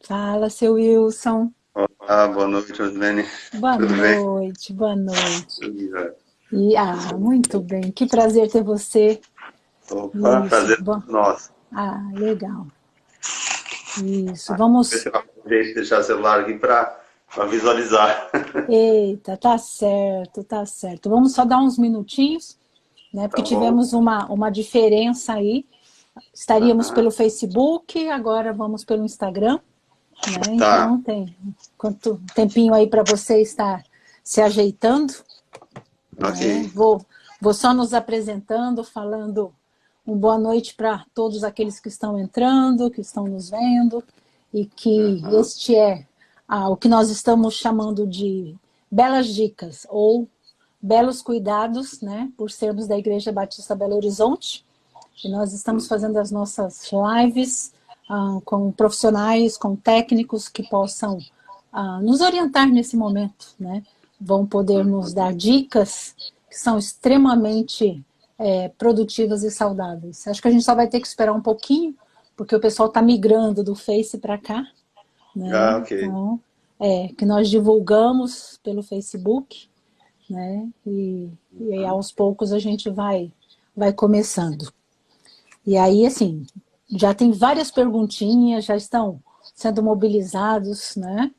Fala, seu Wilson. Olá, boa noite, Rosilene. Boa Tudo bem? noite, boa noite. Tudo jóia. Muito bem. Que prazer ter você. Opa, Isso, prazer bom. nosso. Legal. Isso, Ver vamos. se eu arrumo jeito de deixar o celular aqui para visualizar. Eita, tá certo, tá certo. Vamos só dar uns minutinhos, né? Tá Porque bom? tivemos uma diferença aí. Estaríamos Aham. pelo Facebook, agora vamos pelo Instagram, né? Tá, Então tem quanto tempinho aí para você estar se ajeitando. ok. Né? Vou só nos apresentando, falando boa noite para todos aqueles que estão entrando, que estão nos vendo, e que Aham. este é o que nós estamos chamando de belas dicas ou belos cuidados, né, por sermos da Igreja Batista Belo Horizonte. E nós estamos fazendo as nossas lives com profissionais, com técnicos que possam nos orientar nesse momento, né? Vão poder nos dar dicas que são extremamente produtivas e saudáveis. Acho que a gente só vai ter que esperar um pouquinho, porque o pessoal está migrando do Face para cá, né? Ah, ok. Então, que nós divulgamos pelo Facebook, né? E aí, aos poucos a gente vai começando. E aí, assim, já tem várias perguntinhas, já estão sendo mobilizados, né?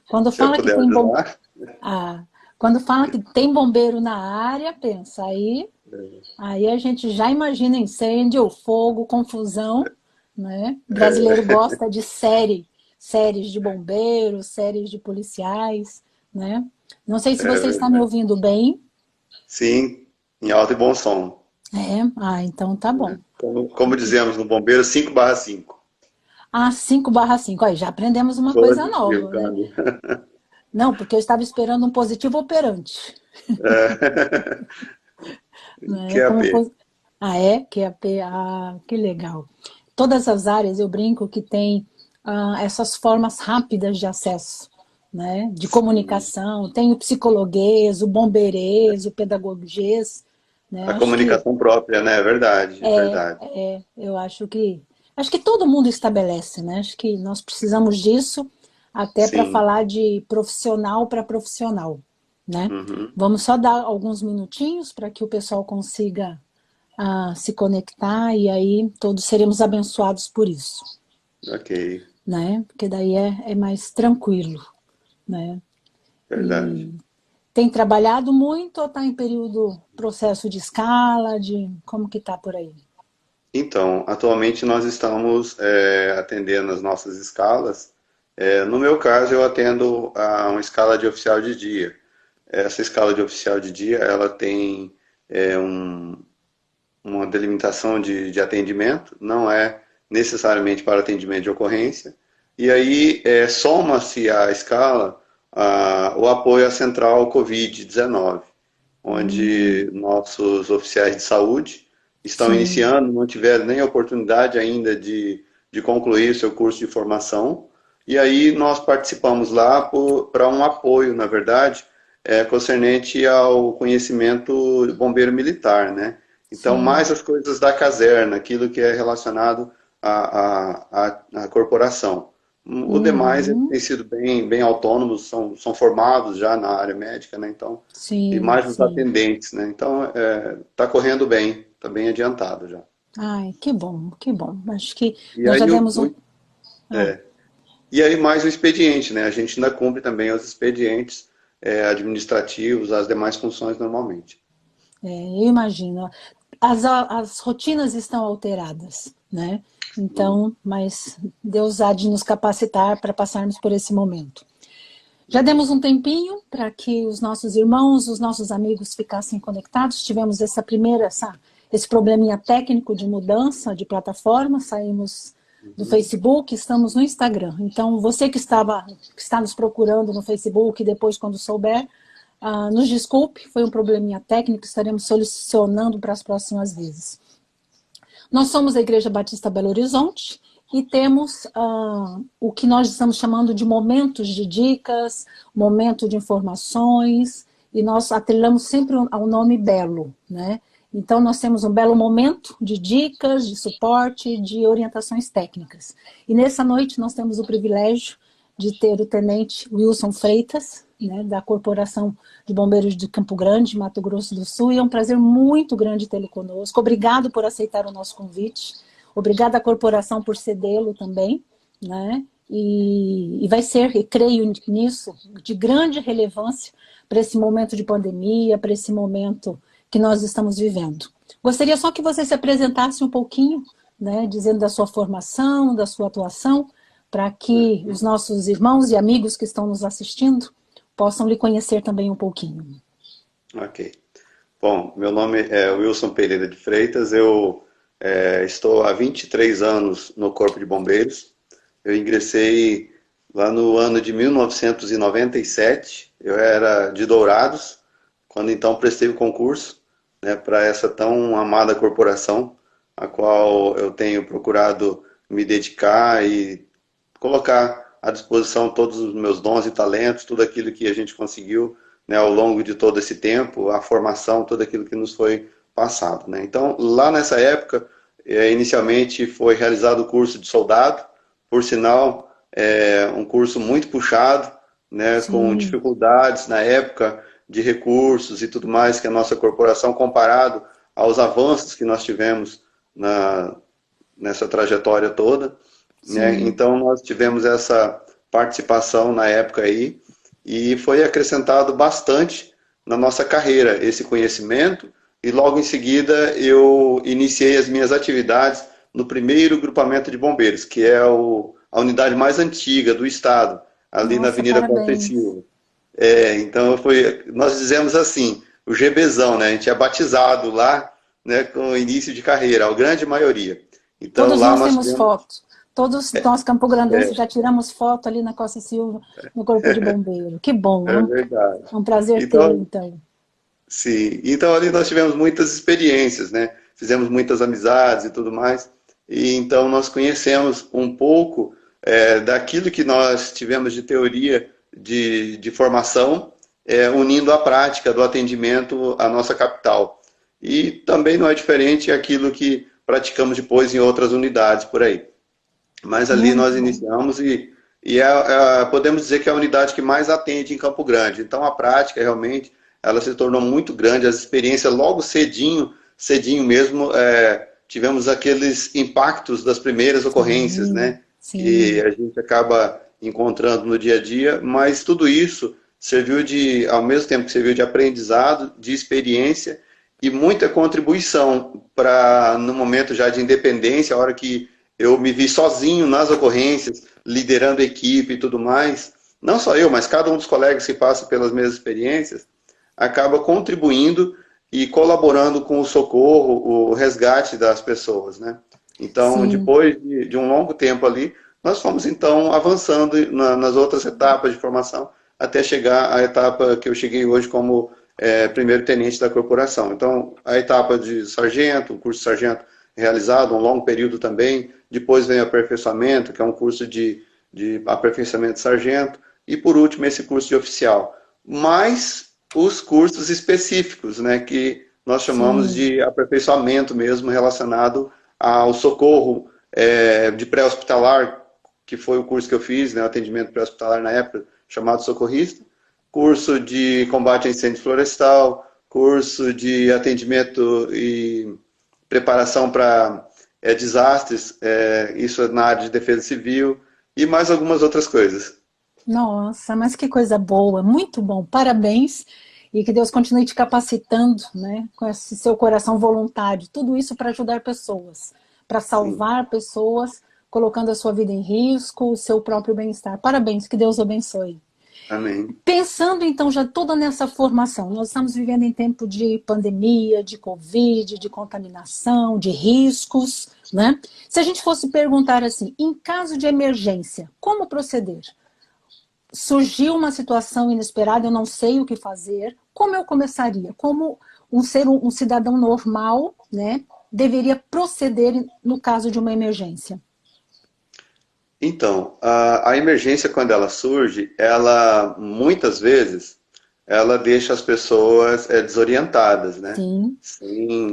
Quando Se eu fala que puder tem bom, ajudar. ah, quando fala que tem bombeiro na área, pensa, aí a gente já imagina incêndio, fogo, confusão, né? O brasileiro É, gosta de séries de bombeiros, séries de policiais, né? Não sei se é você está me verdade. ouvindo bem. Sim, em alto e bom som. Então tá bom. Como dizemos no Bombeiro, 5/5. 5/5, aí já aprendemos uma coisa Positivo, nova, né? cara. Não, porque eu estava esperando um positivo operante, É. né? Que é a P. Que legal. Todas as áreas eu brinco que tem essas formas rápidas de acesso, né? De Sim. comunicação, tem o psicologuês, o bombeirês, o pedagogês, né? A comunicação própria, né? É verdade, é verdade. Eu acho que todo mundo estabelece, né? Acho que nós precisamos disso até para Sim. falar de profissional para profissional, né? Uhum. Vamos só dar alguns minutinhos para que o pessoal consiga se conectar e aí todos seremos abençoados por isso, Ok, né? Porque daí é mais tranquilo, né? verdade. E tem trabalhado muito ou está em período processo de escala, de como que tá por aí? Então, atualmente nós estamos atendendo as nossas escalas. No meu caso, eu atendo a uma escala de oficial de dia. Essa escala de oficial de dia, ela tem uma delimitação de atendimento, não é necessariamente para atendimento de ocorrência. E aí soma-se à escala o apoio à central Covid-19, onde nossos oficiais de saúde estão Sim, iniciando, não tiveram nem oportunidade ainda de concluir seu curso de formação, e aí nós participamos lá para um apoio, na verdade, concernente ao conhecimento bombeiro militar, né? Então, sim. mais as coisas da caserna, aquilo que é relacionado à corporação. O demais eles Uhum. têm sido bem autônomos, são formados já na área médica, né? Então, e Sim, mais os sim. atendentes, né? Então, está correndo bem, está bem adiantado já. Ai, que bom, que bom. Acho que E nós já aí, demos um. Ah, e aí mais o expediente, né? A gente ainda cumpre também os expedientes administrativos, as demais funções normalmente. eu imagino. As rotinas estão alteradas, né? Então, mas Deus há de nos capacitar para passarmos por esse momento. Já demos um tempinho para que os nossos irmãos, os nossos amigos ficassem conectados. Tivemos esse probleminha técnico de mudança de plataforma. Saímos do Uhum. Facebook, estamos no Instagram. Então, você que está nos procurando no Facebook, depois, quando souber, nos desculpe, foi um probleminha técnico, estaremos solucionando para as próximas vezes. Nós somos a Igreja Batista Belo Horizonte e temos o que nós estamos chamando de momentos de dicas, momento de informações, e nós atrelamos sempre ao nome Belo, né? Então, nós temos um belo momento de dicas, de suporte, de orientações técnicas. E nessa noite nós temos o privilégio de ter o tenente Wilson Freitas, né, da Corporação de Bombeiros de Campo Grande, Mato Grosso do Sul, e é um prazer muito grande tê-lo conosco. Obrigado por aceitar o nosso convite. Obrigada à corporação por cedê-lo também, né? E vai ser, e creio nisso, de grande relevância para esse momento de pandemia, para esse momento que nós estamos vivendo. Gostaria só que você se apresentasse um pouquinho, né, dizendo da sua formação, da sua atuação, para que os nossos irmãos e amigos que estão nos assistindo possam lhe conhecer também um pouquinho. Ok. Bom, meu nome é Wilson Pereira de Freitas, eu estou há 23 anos no Corpo de Bombeiros. Eu ingressei lá no ano de 1997, eu era de Dourados, quando então prestei o concurso, né, para essa tão amada corporação, a qual eu tenho procurado me dedicar e colocar à disposição todos os meus dons e talentos, tudo aquilo que a gente conseguiu, né, ao longo de todo esse tempo, a formação, tudo aquilo que nos foi passado, né? Então, lá nessa época, inicialmente foi realizado o curso de soldado, por sinal, um curso muito puxado, né, com dificuldades na época de recursos e tudo mais que a nossa corporação, comparado aos avanços que nós tivemos nessa trajetória toda, né? Então nós tivemos essa participação na época aí e foi acrescentado bastante na nossa carreira esse conhecimento, e logo em seguida eu iniciei as minhas atividades no primeiro grupamento de bombeiros, que é a unidade mais antiga do estado, ali na Avenida Costa e Silva. Então nós dizemos assim, o GBzão, né? A gente é batizado lá, né, com o início de carreira, a grande maioria. Então, todos lá nós temos fotos. Todos nós, campograndenses, já tiramos foto ali na Costa e Silva, no Corpo de Bombeiro. Que bom, é verdade. É um prazer tê-lo, então. Sim, então ali nós tivemos muitas experiências, né? Fizemos muitas amizades e tudo mais. E então nós conhecemos um pouco daquilo que nós tivemos de teoria de formação, unindo a prática do atendimento à nossa capital. E também não é diferente aquilo que praticamos depois em outras unidades por aí. Mas ali nós iniciamos e podemos dizer que é a unidade que mais atende em Campo Grande. Então a prática realmente ela se tornou muito grande, as experiências logo cedinho mesmo, tivemos aqueles impactos das primeiras ocorrências, né? Que a gente acaba encontrando no dia a dia, mas tudo isso serviu ao mesmo tempo que serviu de aprendizado, de experiência e muita contribuição para, no momento já de independência, a hora que eu me vi sozinho nas ocorrências, liderando a equipe e tudo mais, não só eu, mas cada um dos colegas que passa pelas mesmas experiências, acaba contribuindo e colaborando com o socorro, o resgate das pessoas, né? Então, depois de um longo tempo ali, nós fomos então avançando nas outras etapas de formação, até chegar à etapa que eu cheguei hoje como primeiro tenente da corporação. Então, a etapa de sargento, o curso de sargento realizado, um longo período também, depois vem o aperfeiçoamento, que é um curso de aperfeiçoamento de sargento, e por último esse curso de oficial. Mas os cursos específicos, né, que nós chamamos de aperfeiçoamento mesmo, relacionado ao socorro de pré-hospitalar, que foi o curso que eu fiz, né, atendimento pré-hospitalar na época, chamado socorrista, curso de combate a incêndio florestal, curso de atendimento e preparação para desastres, isso na área de defesa civil, e mais algumas outras coisas. Nossa, mas que coisa boa, muito bom, parabéns, e que Deus continue te capacitando, né, com esse seu coração voluntário, tudo isso para ajudar pessoas, para salvar pessoas, colocando a sua vida em risco, o seu próprio bem-estar. Parabéns, que Deus abençoe. Amém. Pensando então já toda nessa formação, nós estamos vivendo em tempo de pandemia, de Covid, de contaminação, de riscos, né? Se a gente fosse perguntar assim, em caso de emergência, como proceder? Surgiu uma situação inesperada, eu não sei o que fazer, como eu começaria? Como um cidadão normal, né, deveria proceder no caso de uma emergência? Então, a emergência, quando ela surge, ela muitas vezes ela deixa as pessoas desorientadas, né? Sim.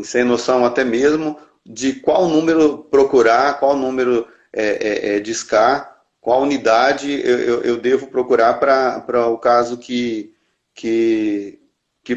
Sem noção até mesmo de qual número procurar, qual número discar, qual unidade eu devo procurar para o caso que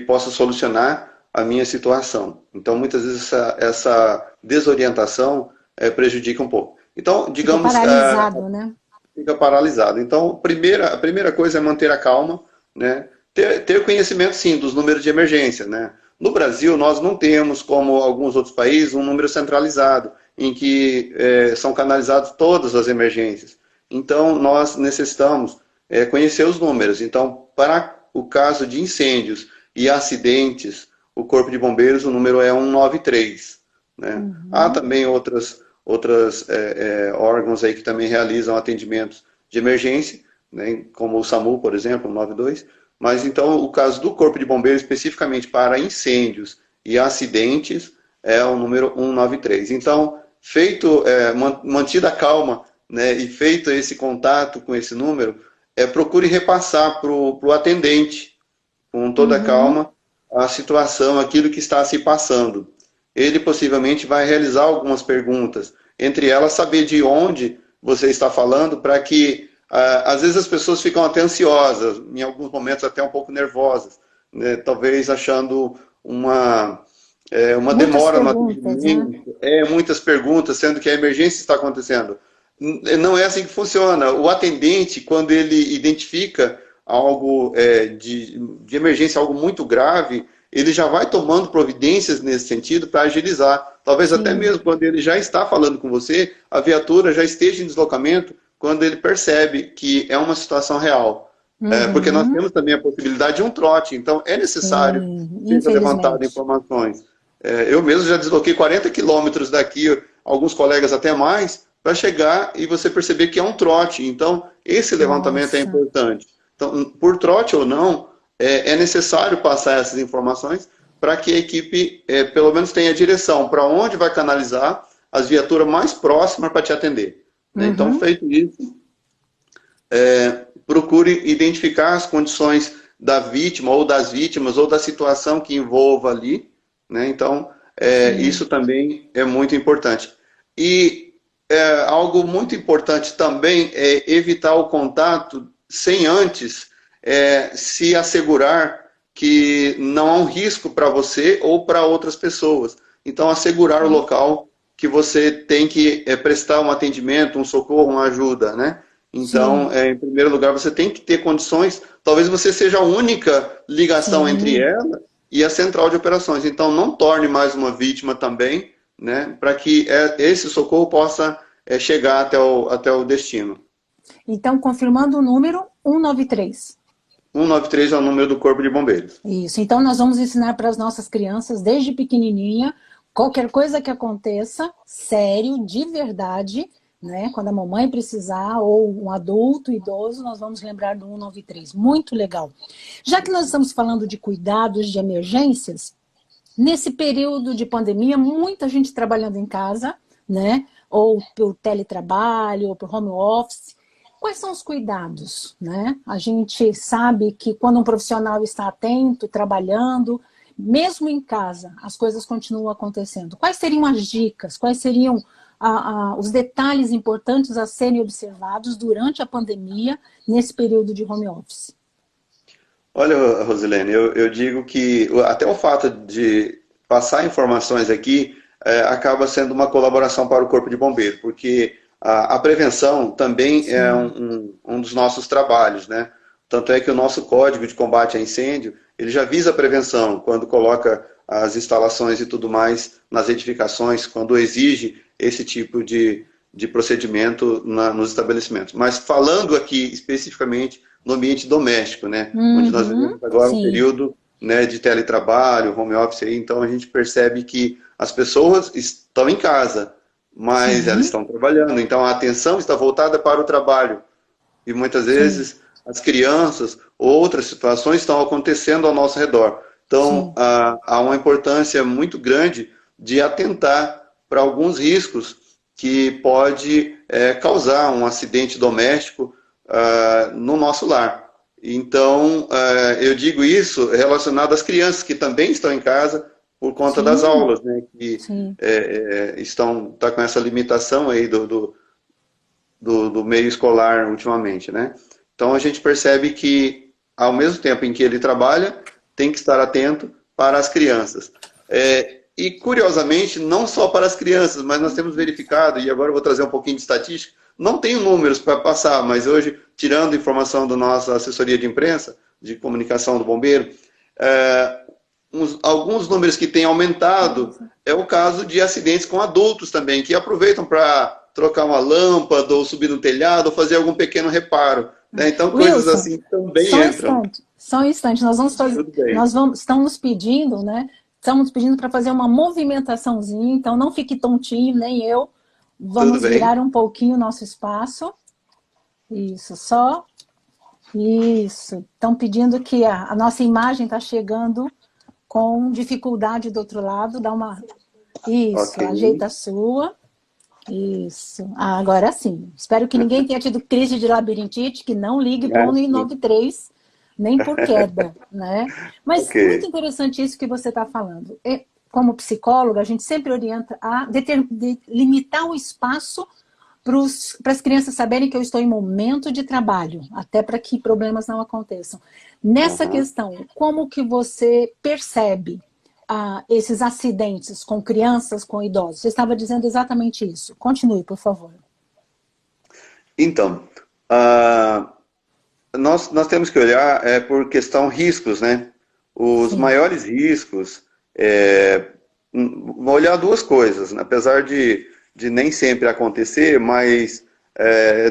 possa solucionar a minha situação. Então, muitas vezes, essa desorientação prejudica um pouco. Então, Fica digamos, paralisado, né? fica paralisado. Então, a primeira coisa é manter a calma, né? Ter conhecimento, sim, dos números de emergência, né? No Brasil, nós não temos, como alguns outros países, um número centralizado, em que são canalizadas todas as emergências. Então, nós necessitamos conhecer os números. Então, para o caso de incêndios e acidentes, o Corpo de Bombeiros, o número é 193. Né? Há também outros órgãos aí que também realizam atendimentos de emergência, né? Como o SAMU, por exemplo, 192. Mas então o caso do Corpo de Bombeiros, especificamente para incêndios e acidentes, é o número 193. Então, mantida a calma, né, e feito esse contato com esse número, procure repassar para o atendente, com toda a calma, a situação, aquilo que está se passando. Ele possivelmente vai realizar algumas perguntas, entre elas saber de onde você está falando, para que às vezes as pessoas ficam até ansiosas, em alguns momentos até um pouco nervosas, né? Talvez achando uma demora no atendimento, muitas perguntas, sendo que a emergência está acontecendo. Não é assim que funciona. O atendente, quando ele identifica algo de emergência, algo muito grave, ele já vai tomando providências nesse sentido para agilizar. Talvez até mesmo quando ele já está falando com você, a viatura já esteja em deslocamento, quando ele percebe que é uma situação real. Porque nós temos também a possibilidade de um trote, então é necessário que seja levantado informações. Eu mesmo já desloquei 40 quilômetros daqui, alguns colegas até mais, para chegar e você perceber que é um trote. Então, esse levantamento é importante. Então, por trote ou não, é necessário passar essas informações para que a equipe, pelo menos, tenha direção para onde vai canalizar as viaturas mais próximas para te atender. Então, feito isso, procure identificar as condições da vítima ou das vítimas ou da situação que envolva ali. Né? Então, isso também é muito importante. E algo muito importante também é evitar o contato sem antes se assegurar que não há um risco para você ou para outras pessoas. Então, assegurar o local que você tem que prestar um atendimento, um socorro, uma ajuda, né? Então, em primeiro lugar, você tem que ter condições, talvez você seja a única ligação entre ela e a central de operações. Então, não torne mais uma vítima também, né? Para que esse socorro possa chegar até o destino. Então, confirmando o número, 193. 193 é o número do Corpo de Bombeiros. Isso. Então, nós vamos ensinar para as nossas crianças, desde pequenininha, qualquer coisa que aconteça, sério, de verdade, né? Quando a mamãe precisar, ou um adulto, idoso, nós vamos lembrar do 193. Muito legal. Já que nós estamos falando de cuidados de emergências, nesse período de pandemia, muita gente trabalhando em casa, né? Ou pelo teletrabalho, ou por home office. Quais são os cuidados, né? A gente sabe que quando um profissional está atento, trabalhando, mesmo em casa, as coisas continuam acontecendo. Quais seriam as dicas? Quais seriam os detalhes importantes a serem observados durante a pandemia, nesse período de home office? Olha, Rosilene, eu digo que até o fato de passar informações aqui acaba sendo uma colaboração para o Corpo de Bombeiro, porque a prevenção também é um dos nossos trabalhos, né? Tanto é que o nosso Código de Combate a Incêndio, ele já visa a prevenção quando coloca as instalações e tudo mais nas edificações, quando exige esse tipo de procedimento nos estabelecimentos. Mas falando aqui especificamente no ambiente doméstico, né? Onde nós vivemos agora um período, né, de teletrabalho, home office, aí, então a gente percebe que as pessoas estão em casa, mas elas estão trabalhando, então a atenção está voltada para o trabalho. E muitas vezes as crianças, outras situações estão acontecendo ao nosso redor. Então há uma importância muito grande de atentar para alguns riscos que pode causar um acidente doméstico no nosso lar. Então, eu digo isso relacionado às crianças que também estão em casa por conta das Sim, aulas, né? Que sim. tá com essa limitação aí do meio escolar ultimamente, né? Então a gente percebe que, ao mesmo tempo em que ele trabalha, tem que estar atento para as crianças. E, curiosamente, não só para as crianças, mas nós temos verificado, e agora eu vou trazer um pouquinho de estatística, não tenho números para passar, mas hoje, tirando informação da nossa assessoria de imprensa, de comunicação do bombeiro, alguns números que têm aumentado é o caso de acidentes com adultos também, que aproveitam para trocar uma lâmpada, ou subir no telhado, ou fazer algum pequeno reparo, né? Então, coisas Wilson, assim também entram. só um instante, nós vamos fazer, Tudo bem, estamos pedindo, né? Estamos pedindo para fazer uma movimentaçãozinha, então não fique tontinho, nem eu. tudo Vamos bem. virar um pouquinho o nosso espaço. Isso, só. Isso. Estão pedindo que a nossa imagem está chegando com dificuldade do outro lado. Dá uma. Ok. Isso, ajeita a sua. Isso. Agora sim. Espero que ninguém tenha tido crise de labirintite, que não ligue para o Ah, sim. 193, nem por queda, né? Mas Ok. muito interessante isso que você está falando. Como psicóloga, a gente sempre orienta a limitar o espaço para as crianças saberem que eu estou em momento de trabalho, até para que problemas não aconteçam. Nessa Aham. questão, como que você percebe esses acidentes com crianças, com idosos? Você estava dizendo exatamente isso. Continue, por favor. Então, nós temos que olhar por questão riscos, né? Os Sim, maiores riscos, vou olhar duas coisas, né? Apesar de nem sempre acontecer, mas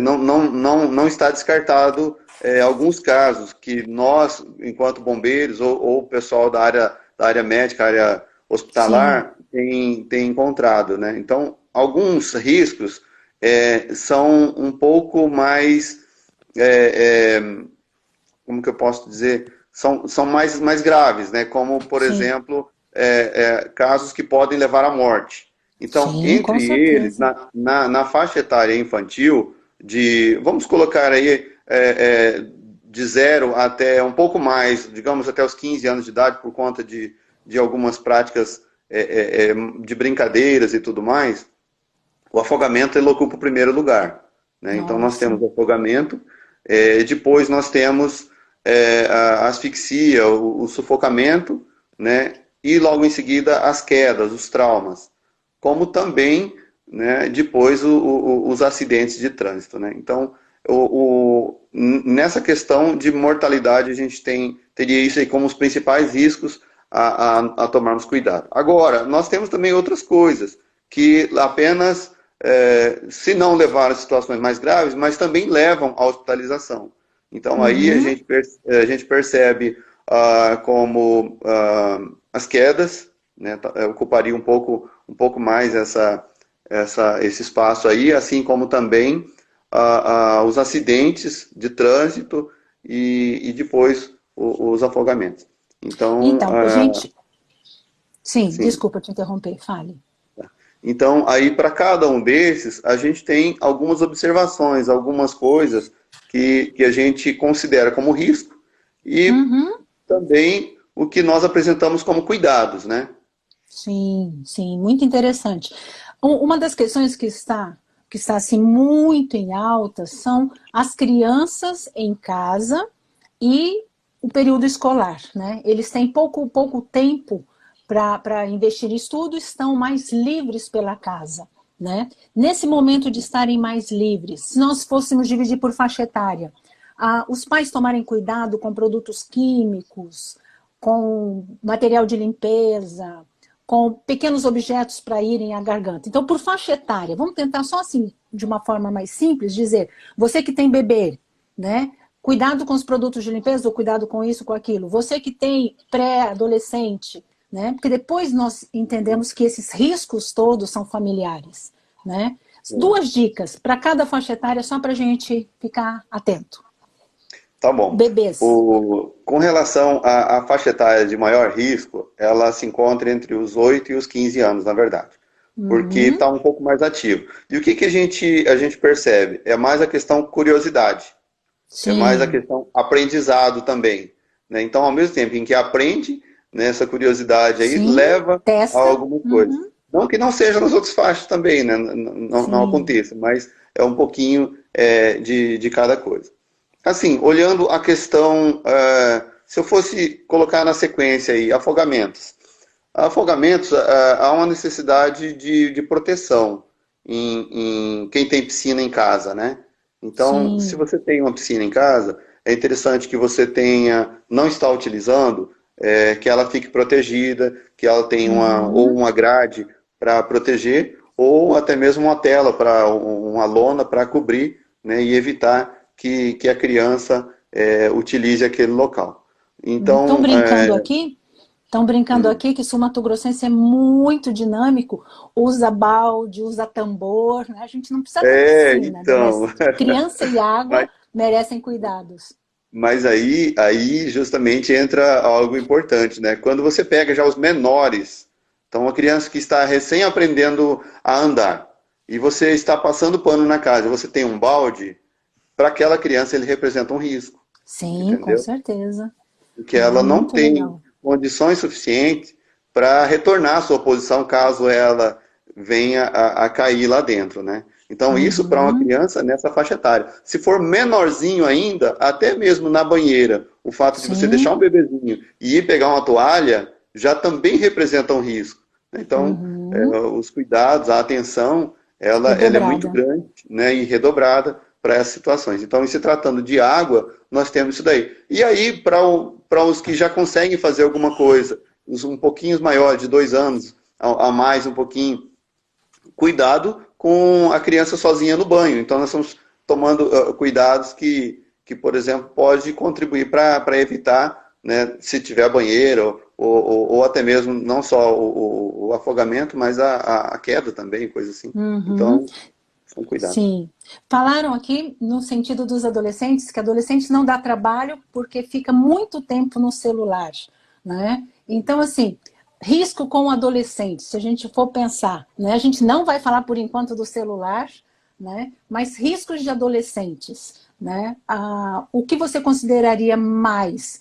não está descartado alguns casos que nós, enquanto bombeiros ou o pessoal da área médica, área sim, hospitalar, tem encontrado, né? Então, alguns riscos são um pouco mais como que eu posso dizer, são mais graves, né? Como, por sim, exemplo, casos que podem levar à morte. Então, sim, com entre eles, certeza. na faixa etária infantil, vamos colocar aí, de 0 até um pouco mais, digamos até os 15 anos de idade, por conta de algumas práticas de brincadeiras e tudo mais, o afogamento ele ocupa o primeiro lugar, né? Então nós Nossa, temos o afogamento, depois nós temos a asfixia, o sufocamento, né? E logo em seguida as quedas, os traumas, como também, né, depois os acidentes de trânsito, né? Então nessa questão de mortalidade a gente teria isso aí como os principais riscos a tomarmos cuidado. Agora, nós temos também outras coisas que apenas se não levar a situações mais graves, mas também levam à hospitalização. Então aí uhum, a gente percebe como as quedas, né, ocuparia um pouco mais esse espaço aí, assim como também os acidentes de trânsito e depois os afogamentos. Então, então, gente, sim, sim. desculpa te interromper, fale. Então, aí para cada um desses, a gente tem algumas observações, algumas coisas que a gente considera como risco e Uhum. também o que nós apresentamos como cuidados, né? Sim, sim, muito interessante. Uma das questões que está assim, muito em alta são as crianças em casa e o período escolar, né? Eles têm pouco tempo para investir em estudo, estão mais livres pela casa, né? Nesse momento de estarem mais livres, se nós fôssemos dividir por faixa etária, os pais tomarem cuidado com produtos químicos, com material de limpeza, com pequenos objetos para irem à garganta. Então, por faixa etária, vamos tentar só assim, de uma forma mais simples, dizer, você que tem bebê, né? Cuidado com os produtos de limpeza, ou cuidado com isso, com aquilo. Você que tem pré-adolescente, né? Porque depois nós entendemos que esses riscos todos são familiares, né? Duas dicas para cada faixa etária, só para a gente ficar atento. Tá bom. Bebês. Com relação à faixa etária de maior risco, ela se encontra entre os 8 e os 15 anos, na verdade, porque Uhum, está um pouco mais ativo. E o que a gente percebe? É mais a questão curiosidade. É mais a Sim, questão aprendizado também, né? Então, ao mesmo tempo em que aprende, né, essa curiosidade aí sim, leva a testa. alguma coisa. Uhum, Não que não seja nos outros faixas também, né? Não sim, aconteça, mas é um pouquinho de cada coisa. Assim, olhando a questão, se eu fosse colocar na sequência aí, afogamentos. Afogamentos, há uma necessidade de proteção em quem tem piscina em casa, né? Então, se sim. você tem uma piscina em casa, é interessante que você tenha, não está utilizando, que ela fique protegida, que ela tenha ou Uhum, uma grade para proteger, ou até mesmo uma tela, uma lona para cobrir, né, e evitar que a criança utilize aquele local. Estão Então, brincando aqui? Estão brincando hum, aqui que Sul Mato Grossense é muito dinâmico, usa balde, usa tambor, né? A gente não precisa ter piscina, né? então, Mas criança e água mas, merecem cuidados. mas aí justamente entra algo importante, né? Quando você pega já os menores, então uma criança que está recém aprendendo a andar, e você está passando pano na casa, você tem um balde, para aquela criança ele representa um risco, Sim, com entendeu? certeza. Porque Né? ela não Muito tem legal. condições suficientes para retornar à sua posição caso ela venha a cair lá dentro, né? Então, isso para uma Uhum, criança nessa faixa etária. Se for menorzinho ainda, até mesmo na banheira, o fato de você deixar um sim, bebezinho e ir pegar uma toalha já também representa um risco. Então, uhum, os cuidados, a atenção, ela é muito redobrada. grande, né, e redobrada para essas situações. Então, em se tratando de água, nós temos isso daí. E aí, para os que já conseguem fazer alguma coisa, os um pouquinho maiores, de 2 anos a mais um pouquinho, cuidado com a criança sozinha no banho. Então, nós estamos tomando cuidados por exemplo, pode contribuir para evitar, né, se tiver banheira, ou até mesmo não só o afogamento, mas a queda também, coisa assim. Uhum. Então, são cuidados. Sim. Falaram aqui no sentido dos adolescentes, que adolescentes não dá trabalho porque fica muito tempo no celular, né? Então, assim, risco com o adolescente, se a gente for pensar, né? A gente não vai falar por enquanto do celular, né? Mas riscos de adolescentes, né? O que você consideraria mais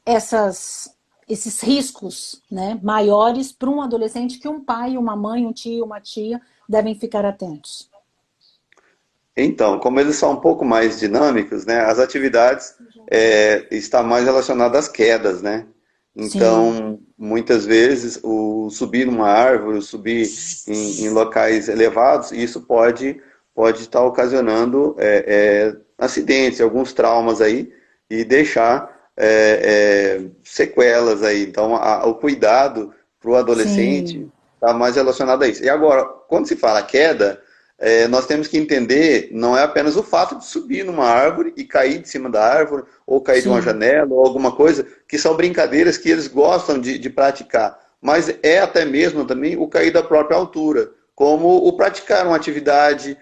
esses riscos, né, maiores para um adolescente que um pai, uma mãe, um tio, uma tia devem ficar atentos? Então, como eles são um pouco mais dinâmicos, né, as atividades estão mais relacionadas às quedas, né? Sim, Então, muitas vezes, o subir numa árvore, o subir em locais elevados, isso pode estar ocasionando acidentes, alguns traumas aí, e deixar sequelas aí. Então, o cuidado para o adolescente sim, está mais relacionado a isso. E agora, quando se fala queda, nós temos que entender, não é apenas o fato de subir numa árvore e cair de cima da árvore, ou cair de uma sim. janela, ou alguma coisa, que são brincadeiras que eles gostam de praticar. Mas é até mesmo também o cair da própria altura, como o praticar uma atividade,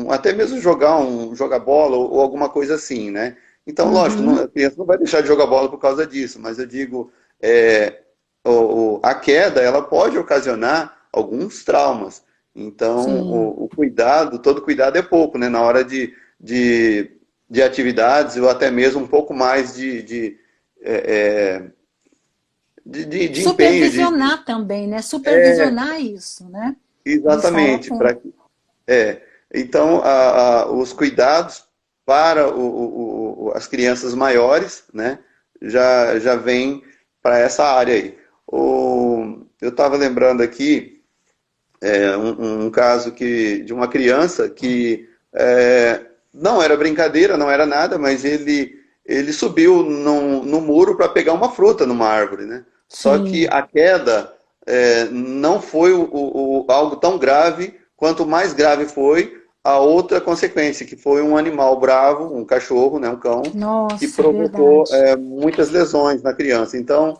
até mesmo jogar bola ou alguma coisa assim, né? Então, lógico, a Uhum, criança não vai deixar de jogar bola por causa disso, mas eu digo, é, a queda, ela pode ocasionar alguns traumas. Então, sim. o cuidado, todo cuidado é pouco, né? Na hora de, de atividades, ou até mesmo um pouco mais é, é, de empenho, Supervisionar também, né? Supervisionar isso, né? De estar exatamente, atento. é. Então, os cuidados para as crianças maiores, né, já vem para essa área aí. Eu estava lembrando aqui um caso de uma criança que não era brincadeira, não era nada, mas ele subiu no muro para pegar uma fruta numa árvore, né? Só que Sim, a queda não foi algo tão grave quanto mais grave foi a outra consequência, que foi um animal bravo, um cachorro, né, um cão, que nossa, provocou verdade. muitas lesões na criança. Então,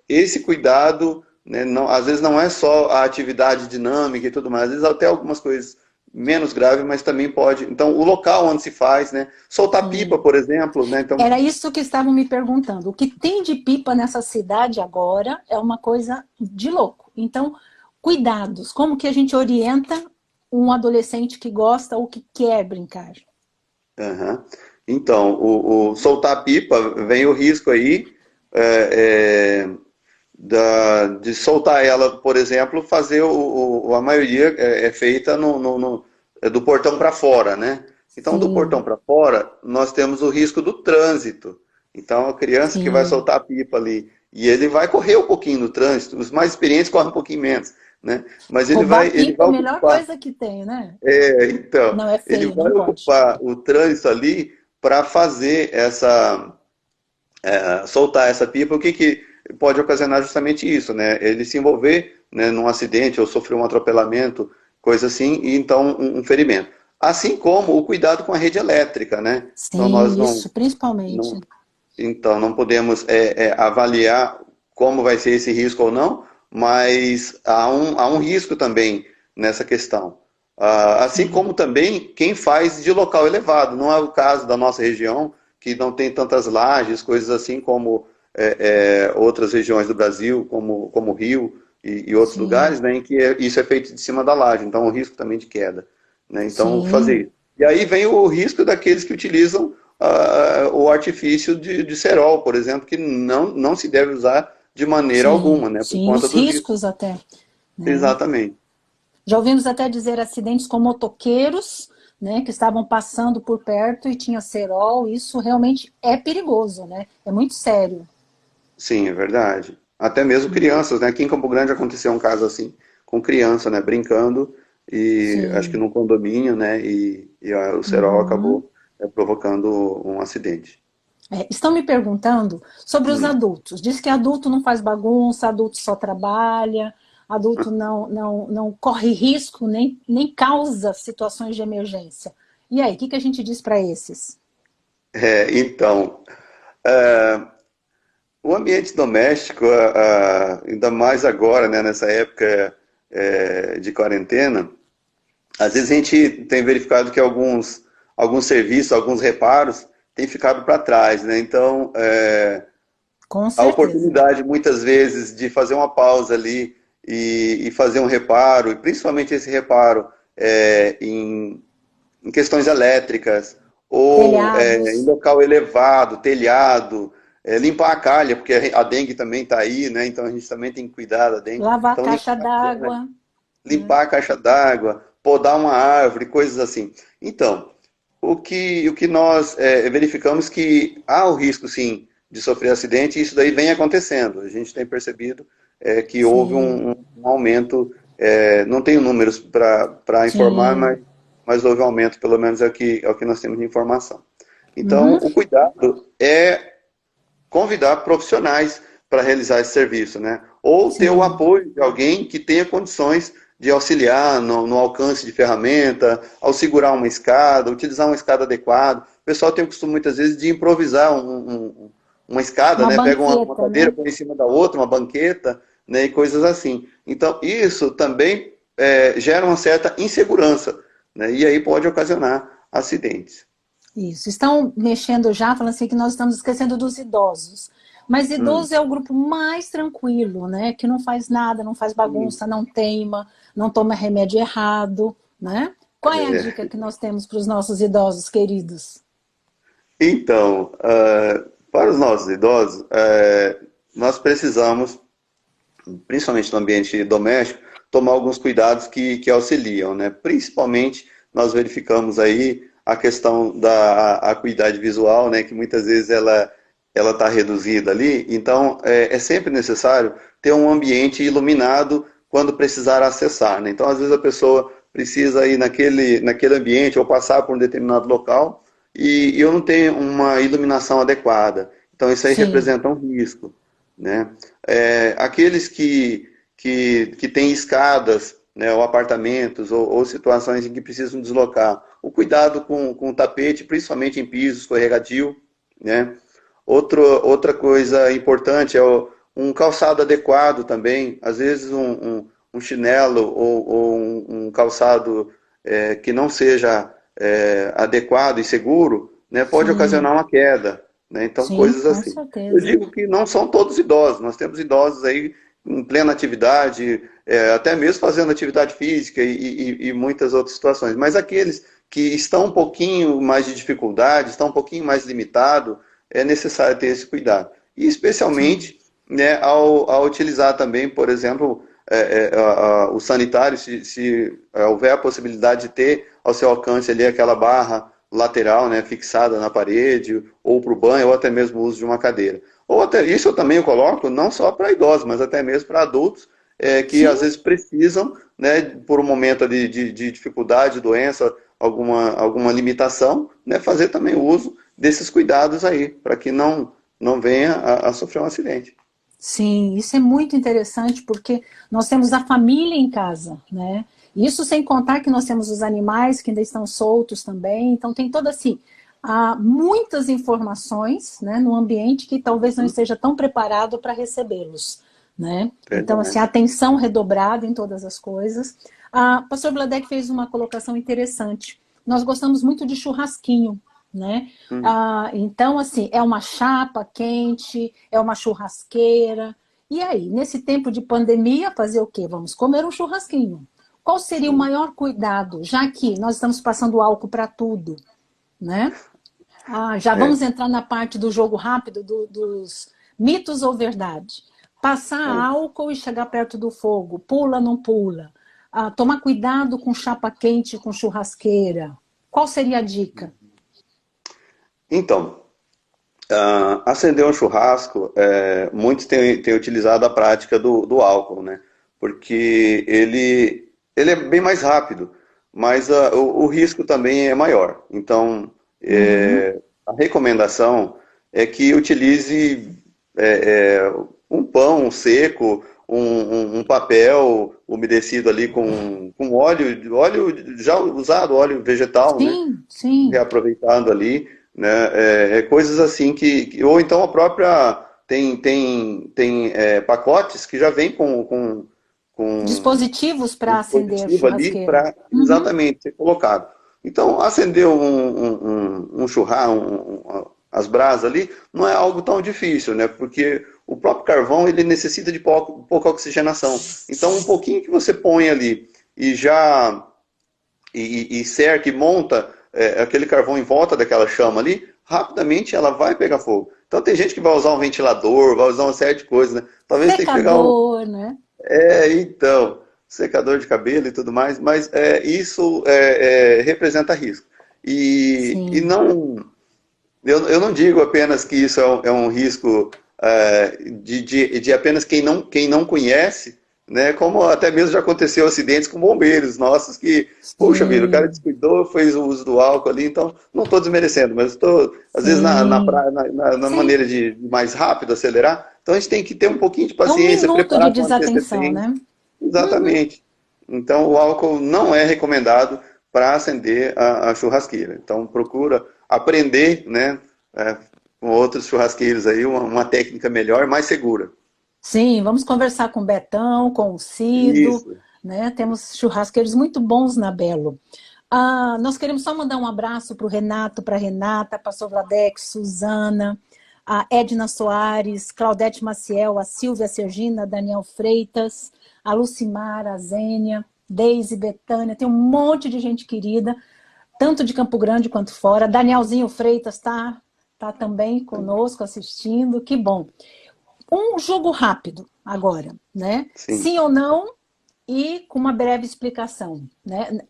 esse cuidado, né, não, às vezes não é só a atividade dinâmica e tudo mais, às vezes até algumas coisas menos graves, mas também pode. Então, o local onde se faz, né? Soltar pipa, Sim. por exemplo, né? Então, Era isso que estavam me perguntando. O que tem de pipa nessa cidade agora é uma coisa de louco. Então, cuidados. Como que a gente orienta um adolescente que gosta ou que quer brincar? uhum. Então, soltar a pipa, vem o risco aí de soltar ela, por exemplo, fazer a maioria é feita do portão para fora, né? Então, do portão Sim, para fora, nós temos o risco do trânsito. Então, a criança que vai sim. soltar a pipa ali, e ele vai correr um pouquinho no trânsito, os mais experientes correm um pouquinho menos, né? Mas Roubar ele pipa é vai a melhor ocupar, coisa que tem, né? então, Não, é ele feio, vai não pode. ocupar o trânsito ali para fazer soltar essa pipa. O que pode ocasionar justamente isso, né? Ele se envolver, né, num acidente ou sofrer um atropelamento, coisa assim, e então um ferimento. Assim como o cuidado com a rede elétrica, né? Então nós Sim, isso, principalmente. não podemos avaliar como vai ser esse risco ou não, mas há um risco também nessa questão. Assim Sim. como também quem faz de local elevado. Não é o caso da nossa região, que não tem tantas lajes, coisas assim como outras regiões do Brasil, como o Rio e outros Sim, lugares, né, em que isso é feito de cima da laje, então o risco também de queda. Né? Então, fazer sim, isso. E aí vem o risco daqueles que utilizam o artifício de cerol, por exemplo, que não se deve usar de maneira sim, alguma, né, por sim, conta os dos riscos. riscos até, né? Exatamente. Já ouvimos até dizer acidentes com motoqueiros, né, que estavam passando por perto e tinha cerol, isso realmente é perigoso, né? É muito sério. Sim, é verdade. Até mesmo crianças, né? Aqui em Campo Grande aconteceu um caso assim, com criança, né, brincando, e acho que Sim. num condomínio, né, o cerol Uhum. acabou provocando um acidente. Estão me perguntando sobre os Hum. adultos. Diz que adulto não faz bagunça, adulto só trabalha, adulto não corre risco, nem causa situações de emergência. E aí, o que a gente diz para esses? Então, o ambiente doméstico, ainda mais agora, né, nessa época de quarentena, às vezes a gente tem verificado que alguns serviços, alguns reparos têm ficado para trás, né? Então, Com a certeza. oportunidade muitas vezes de fazer uma pausa ali e fazer um reparo, e principalmente esse reparo em questões elétricas ou em Telhados, local elevado, telhado, limpar a calha, porque a dengue também está aí, né? Então a gente também tem que cuidar da dengue. lavar a Então caixa limpar a calha, d'água, né? limpar a caixa d'água, podar uma árvore, coisas assim. Então, o que nós verificamos que há o risco, sim, de sofrer acidente, e isso daí vem acontecendo. A gente tem percebido que houve Sim, um aumento, não tenho números para informar, sim. mas houve um aumento, pelo menos é o que nós temos de informação. Então, Uhum, o cuidado é convidar profissionais para realizar esse serviço, né? Ou ter o sim. apoio de alguém que tenha condições de auxiliar no alcance de ferramenta, ao segurar uma escada, utilizar uma escada adequada. O pessoal tem o costume, muitas vezes, de improvisar uma escada, Uma né? Pega uma banqueta, cadeira, né? põe em cima da outra, uma banqueta, né? E coisas assim. Então, isso também gera uma certa insegurança, né? E aí pode ocasionar acidentes. Isso. Estão mexendo já, falando assim que nós estamos esquecendo dos idosos. Mas Hum, idoso é o grupo mais tranquilo, né? Que não faz nada, não faz sim. bagunça, não teima, não toma remédio errado, né? Qual é a dica que nós temos para os nossos idosos queridos? Então, para os nossos idosos, nós precisamos, principalmente no ambiente doméstico, tomar alguns cuidados que auxiliam, né? Principalmente, nós verificamos aí a questão da acuidade visual, né? Que muitas vezes ela está reduzida ali, então é sempre necessário ter um ambiente iluminado quando precisar acessar, né? Então, às vezes a pessoa precisa ir naquele ambiente ou passar por um determinado local e eu não tenho uma iluminação adequada. Então, isso aí Sim, representa um risco, né? Aqueles que têm escadas, né, ou apartamentos, ou situações em que precisam deslocar. O cuidado com o tapete, principalmente em piso escorregadio, né? Outra coisa importante é um calçado adequado também. Às vezes um chinelo ou um calçado que não seja adequado e seguro, né, pode ocasionar sim, uma queda. Né? Então, sim, coisas com assim. Eu certeza. digo que não são todos idosos. Nós temos idosos aí em plena atividade, até mesmo fazendo atividade física e muitas outras situações. Mas aqueles que estão um pouquinho mais de dificuldade, estão um pouquinho mais limitado, é necessário ter esse cuidado. E especialmente, né, ao utilizar também, por exemplo, o sanitário, se houver a possibilidade de ter ao seu alcance ali aquela barra lateral, né, fixada na parede, ou para o banho, ou até mesmo o uso de uma cadeira. Ou até isso eu também coloco, não só para idosos, mas até mesmo para adultos, que Sim. às vezes precisam, né, por um momento ali de dificuldade, doença, alguma limitação, né, fazer também o uso desses cuidados aí, para que não venha a sofrer um acidente. Sim, isso é muito interessante porque nós temos a família em casa, né? Isso sem contar que nós temos os animais que ainda estão soltos também, então tem toda assim, há muitas informações, né, no ambiente que talvez não esteja tão preparado para recebê-los, né? Então assim, Verdade. atenção redobrada em todas as coisas. A pastor Vladek fez uma colocação interessante. Nós gostamos muito de churrasquinho, né? Então, assim, é uma chapa quente, é uma churrasqueira. E aí, nesse tempo de pandemia, fazer o quê? Vamos comer um churrasquinho. Qual seria o Sim. maior cuidado, já que nós estamos passando álcool para tudo, né? Já É, vamos entrar na parte do jogo rápido, dos mitos ou verdade. Passar é. álcool e chegar perto do fogo, pula, não pula. Tomar cuidado com chapa quente, com churrasqueira. Qual seria a dica? Então, acender um churrasco, muitos têm utilizado a prática do álcool, né? Porque ele é bem mais rápido, mas o risco também é maior. Então, Uhum. a recomendação é que utilize um pão seco, um papel umedecido ali com óleo já usado, óleo vegetal, né? Sim, sim. Reaproveitando ali, né? Coisas assim ou então a própria tem pacotes que já vem com Dispositivos um para acender dispositivo ali churrasqueira. para Uhum. exatamente ser colocado. Então, acender um churrasco, as brasas ali, não é algo tão difícil, né? Porque o próprio carvão ele necessita de pouca oxigenação. Então, um pouquinho que você põe ali e já cerca e monta aquele carvão em volta daquela chama ali, rapidamente ela vai pegar fogo. Então tem gente que vai usar um ventilador, vai usar uma série de coisas, né? Talvez tenha que pegar Secador, né? então, secador de cabelo e tudo mais, mas isso representa risco. E Sim. não, eu não digo apenas que isso é um risco de apenas quem não conhece, né? Como até mesmo já aconteceu acidentes com bombeiros nossos que, puxa vida, o cara Sim. descuidou, fez o uso do álcool ali, então não estou desmerecendo, mas estou, às vezes, Sim. na Sim. maneira de mais rápido acelerar, então a gente tem que ter um pouquinho de É um paciência, minuto de preparar com desatenção, antecedência. né? Uhum. Exatamente. Então, o álcool não é recomendado para acender a churrasqueira. Então, procura aprender, né, com outros churrasqueiros aí, uma técnica melhor, mais segura. Sim, vamos conversar com o Betão, com o Cido, Isso. né? Temos churrasqueiros muito bons na Belo. Nós queremos só mandar um abraço para o Renato, para a Renata, pastor Vladek, Suzana, a Edna Soares, Claudete Maciel, a Silvia Sergina, Daniel Freitas, a Lucimar, a Zênia, Deise, Betânia, tem um monte de gente querida, tanto de Campo Grande quanto fora. Danielzinho Freitas tá também conosco assistindo, que bom. Um jogo rápido agora, né? Sim. Sim ou não, e com uma breve explicação, né?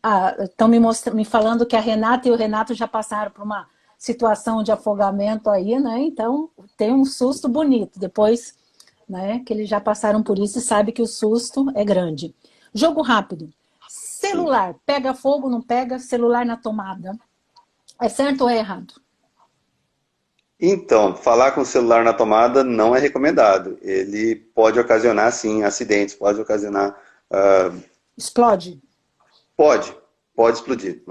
Estão me falando que a Renata e o Renato já passaram por uma situação de afogamento aí, né? Então tem um susto bonito depois, né? Que eles já passaram por isso e sabe que o susto é grande. Jogo rápido. Sim. Celular, pega fogo, não pega? Celular na tomada. É certo ou é errado? Então, falar com o celular na tomada não é recomendado. Ele pode ocasionar, sim, acidentes, pode ocasionar. ah, Explode? pode, pode explodir.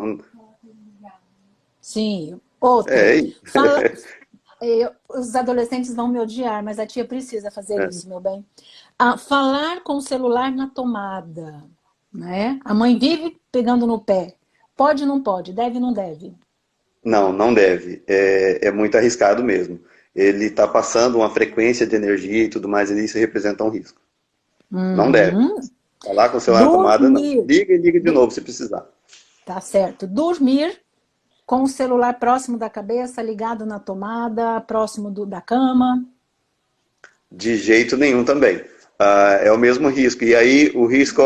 Sim. Outra. É, Fala, os adolescentes vão me odiar, mas a tia precisa fazer é. isso, meu bem. Falar com o celular na tomada, né? A mãe vive pegando no pé. Pode ou não pode? Deve ou não deve? Não, não deve. É muito arriscado mesmo. Ele está passando uma frequência de energia e tudo mais, e isso representa um risco. Não deve. Uhum. Falar com o celular na tomada, não. Dormir. Liga e liga de Do- novo se precisar. Tá certo. Dormir com o celular próximo da cabeça, ligado na tomada, próximo da cama? De jeito nenhum também. É o mesmo risco. E aí o risco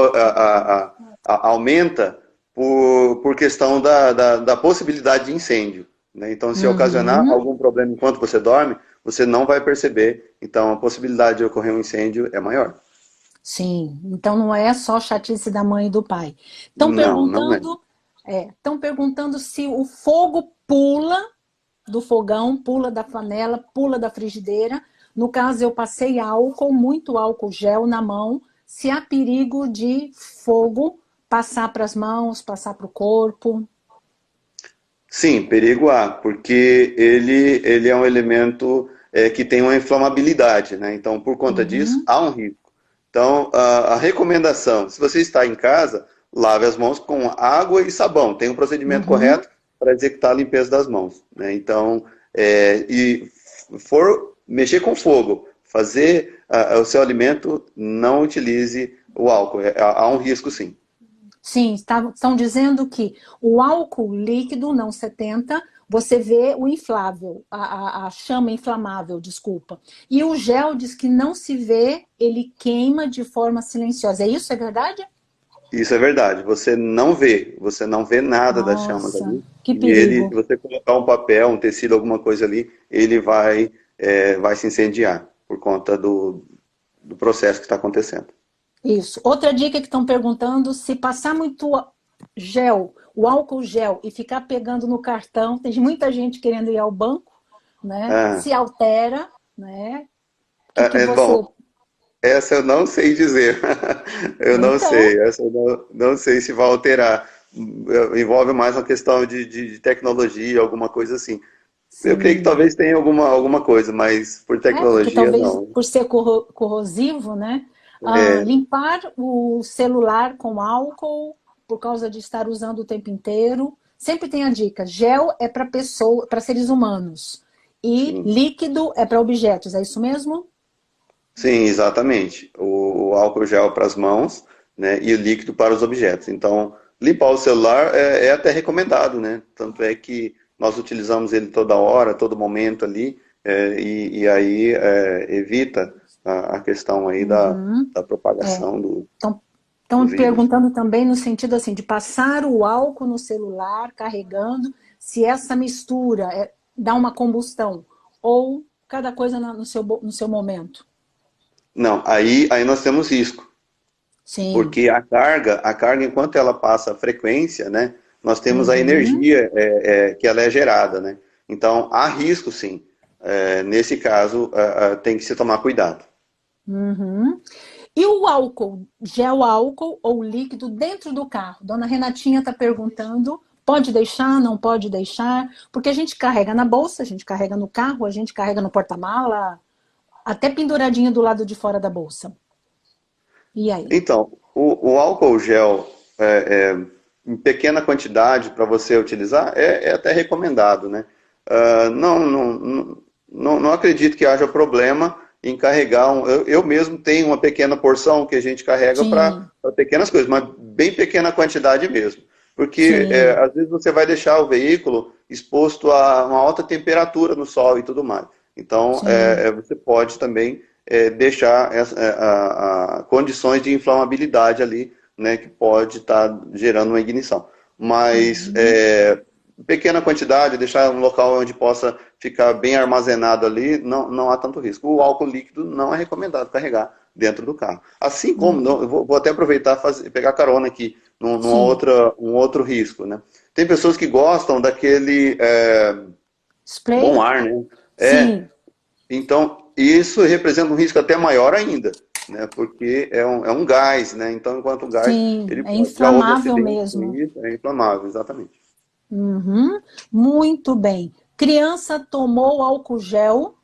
aumenta por questão da possibilidade de incêndio, né? Então, se ocasionar Uhum. algum problema enquanto você dorme, você não vai perceber. Então, a possibilidade de ocorrer um incêndio é maior. Sim, então não é só chatice da mãe e do pai. Não, não é. Estão perguntando se o fogo pula do fogão, pula da panela, pula da frigideira. No caso, eu passei álcool, muito álcool gel na mão, se há perigo de fogo passar para as mãos, passar para o corpo. Sim, perigo há, porque ele é um elemento que tem uma inflamabilidade, né? Então, por conta disso, Uhum, há um risco. Então, a recomendação, se você está em casa, lave as mãos com água e sabão. Tem um procedimento uhum. correto para executar a limpeza das mãos, né? Então, e for mexer com fogo, fazer o seu alimento, não utilize o álcool. Há um risco, sim. Sim, estão dizendo que o álcool líquido, não 70, você vê o inflável, a chama inflamável, desculpa. E o gel diz que não se vê, ele queima de forma silenciosa. É isso, é verdade? Isso é verdade. Você não vê nada das chamas Nossa, ali. que E ele, se perigo. você colocar um papel, um tecido, alguma coisa ali, ele vai se incendiar por conta do processo que está acontecendo. Isso. Outra dica que estão perguntando, se passar muito gel, o álcool gel, e ficar pegando no cartão, tem muita gente querendo ir ao banco, né? Ah, Se altera, né? O que que bom, você... essa eu não sei dizer. Eu não Então, sei. Essa eu não sei se vai alterar. Envolve mais uma questão de tecnologia, alguma coisa assim. Eu creio que sim. talvez tenha alguma coisa, mas por Porque tecnologia, talvez não. por ser corrosivo, né? É, Limpar o celular com álcool por causa de estar usando o tempo inteiro. Sempre tem a dica: gel é para pessoa, para seres humanos e sim. líquido é para objetos. É isso mesmo? Sim, exatamente. O álcool gel para as mãos, né, e o líquido para os objetos. Então, limpar o celular é até recomendado, né? Tanto é que nós utilizamos ele toda hora, todo momento ali, e aí evita a questão aí Uhum. da É. propagação do Estão vírus. perguntando também no sentido assim de passar o álcool no celular carregando, se essa mistura dá uma combustão ou cada coisa no seu momento. Não, aí nós temos risco. Sim. Porque a carga, enquanto ela passa a frequência, né, nós temos a Uhum. energia que ela é gerada, né? Então, há risco, sim. Nesse caso, tem que se tomar cuidado. Uhum. E o álcool, gel álcool ou líquido dentro do carro? Dona Renatinha está perguntando, pode deixar, não pode deixar? Porque a gente carrega na bolsa, a gente carrega no carro, a gente carrega no porta-mala, até penduradinho do lado de fora da bolsa. E aí? Então, o álcool gel em pequena quantidade para você utilizar é até recomendado, né? Não acredito que haja problema em carregar eu mesmo tenho uma pequena porção que a gente carrega para Sim, pequenas coisas, mas bem pequena quantidade mesmo. Porque sim, às vezes você vai deixar o veículo exposto a uma alta temperatura no sol e tudo mais. Então, sim. você pode também deixar condições de inflamabilidade ali, né, que pode estar gerando uma ignição. Mas Uhum. pequena quantidade, deixar um local onde possa ficar bem armazenado ali, não há tanto risco. O álcool líquido não é recomendado carregar dentro do carro. Assim como, Uhum. eu vou até aproveitar e pegar carona aqui, Sim. um outro risco, né? Tem pessoas que gostam daquele bom Spray? ar, né? É, Sim, então, isso representa um risco até maior ainda, né? Porque é um gás, né? Então, enquanto gás, sim. ele É pode, já houve inflamável acidente com mesmo. isso, é inflamável, exatamente. Uhum. Muito bem. Criança tomou álcool gel,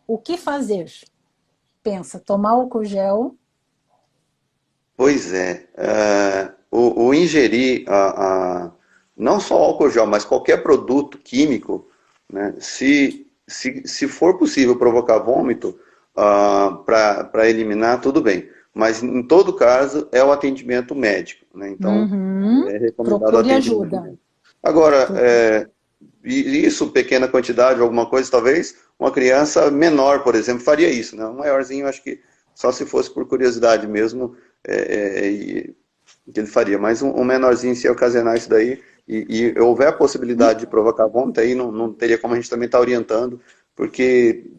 o que fazer? Pensa, tomar álcool gel. Pois é, o ingerir não só álcool gel, mas qualquer produto químico, né? Se for possível provocar vômito, para eliminar, tudo bem. Mas em todo caso é o atendimento médico, né? Então Uhum. é recomendado o Procure atendimento ajuda. médico. Agora, Procure. e isso, pequena quantidade, alguma coisa, talvez uma criança menor, por exemplo, faria isso, né? Um maiorzinho, acho que só se fosse por curiosidade mesmo, que ele faria. Mas um menorzinho, se ocasionar isso daí, e houver a possibilidade de provocar vômito, aí não teria como a gente também estar orientando, porque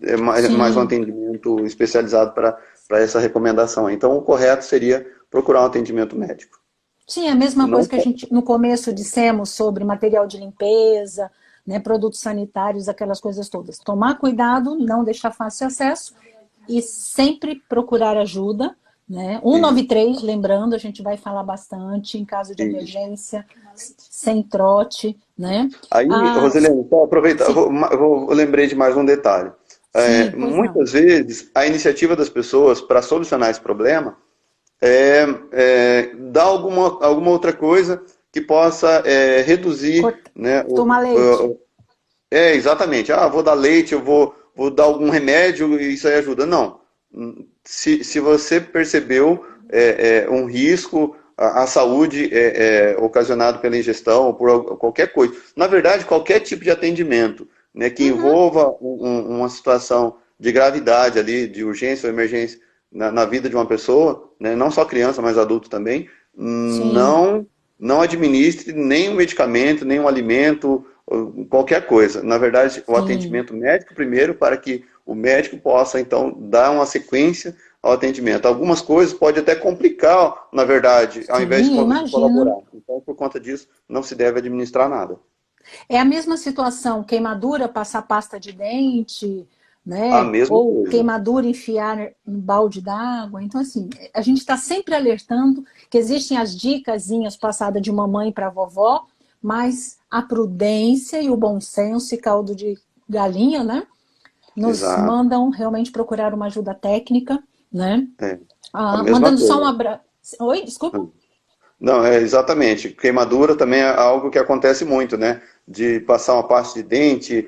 é mais um Sim. atendimento especializado para essa recomendação. Então, o correto seria procurar um atendimento médico. Sim, a mesma Não, coisa que a gente no começo dissemos sobre material de limpeza, né, produtos sanitários, aquelas coisas todas. Tomar cuidado, não deixar fácil acesso e sempre procurar ajuda, né? isso, 193, lembrando, a gente vai falar bastante em caso de isso. emergência, sem trote, né? Aí, Ah, Rosilene, só aproveitar, sim, eu lembrei de mais um detalhe. sim, pois não. Muitas vezes, a iniciativa das pessoas para solucionar esse problema dar alguma outra coisa que possa reduzir, né, Tomar leite. exatamente. Ah, vou dar leite, vou dar algum remédio e isso aí ajuda. Não. Se você percebeu um risco à saúde ocasionado pela ingestão ou por qualquer coisa, na verdade, qualquer tipo de atendimento, né, que Uhum, envolva uma situação de gravidade ali, de urgência ou emergência na vida de uma pessoa, né, não só criança, mas adulto também, sim, não administre nenhum medicamento, nenhum alimento, qualquer coisa. Na verdade, o sim. atendimento médico primeiro, para que o médico possa, então, dar uma sequência ao atendimento. Algumas coisas pode até complicar, na verdade, ao invés Sim, eu de colaborar. imagino. Então, por conta disso, não se deve administrar nada. É a mesma situação, queimadura, passar pasta de dente, A né? mesma Ou coisa. queimadura, enfiar um balde d'água. Então, assim, a gente está sempre alertando que existem as dicasinhas passadas de mamãe para vovó, mas a prudência e o bom senso e caldo de galinha, né? Nos Exato. mandam realmente procurar uma ajuda técnica, né? É. A Ah, mesma mandando só um coisa. abraço. Oi, desculpa. Não, exatamente. Queimadura também é algo que acontece muito, né? De passar uma pasta de dente,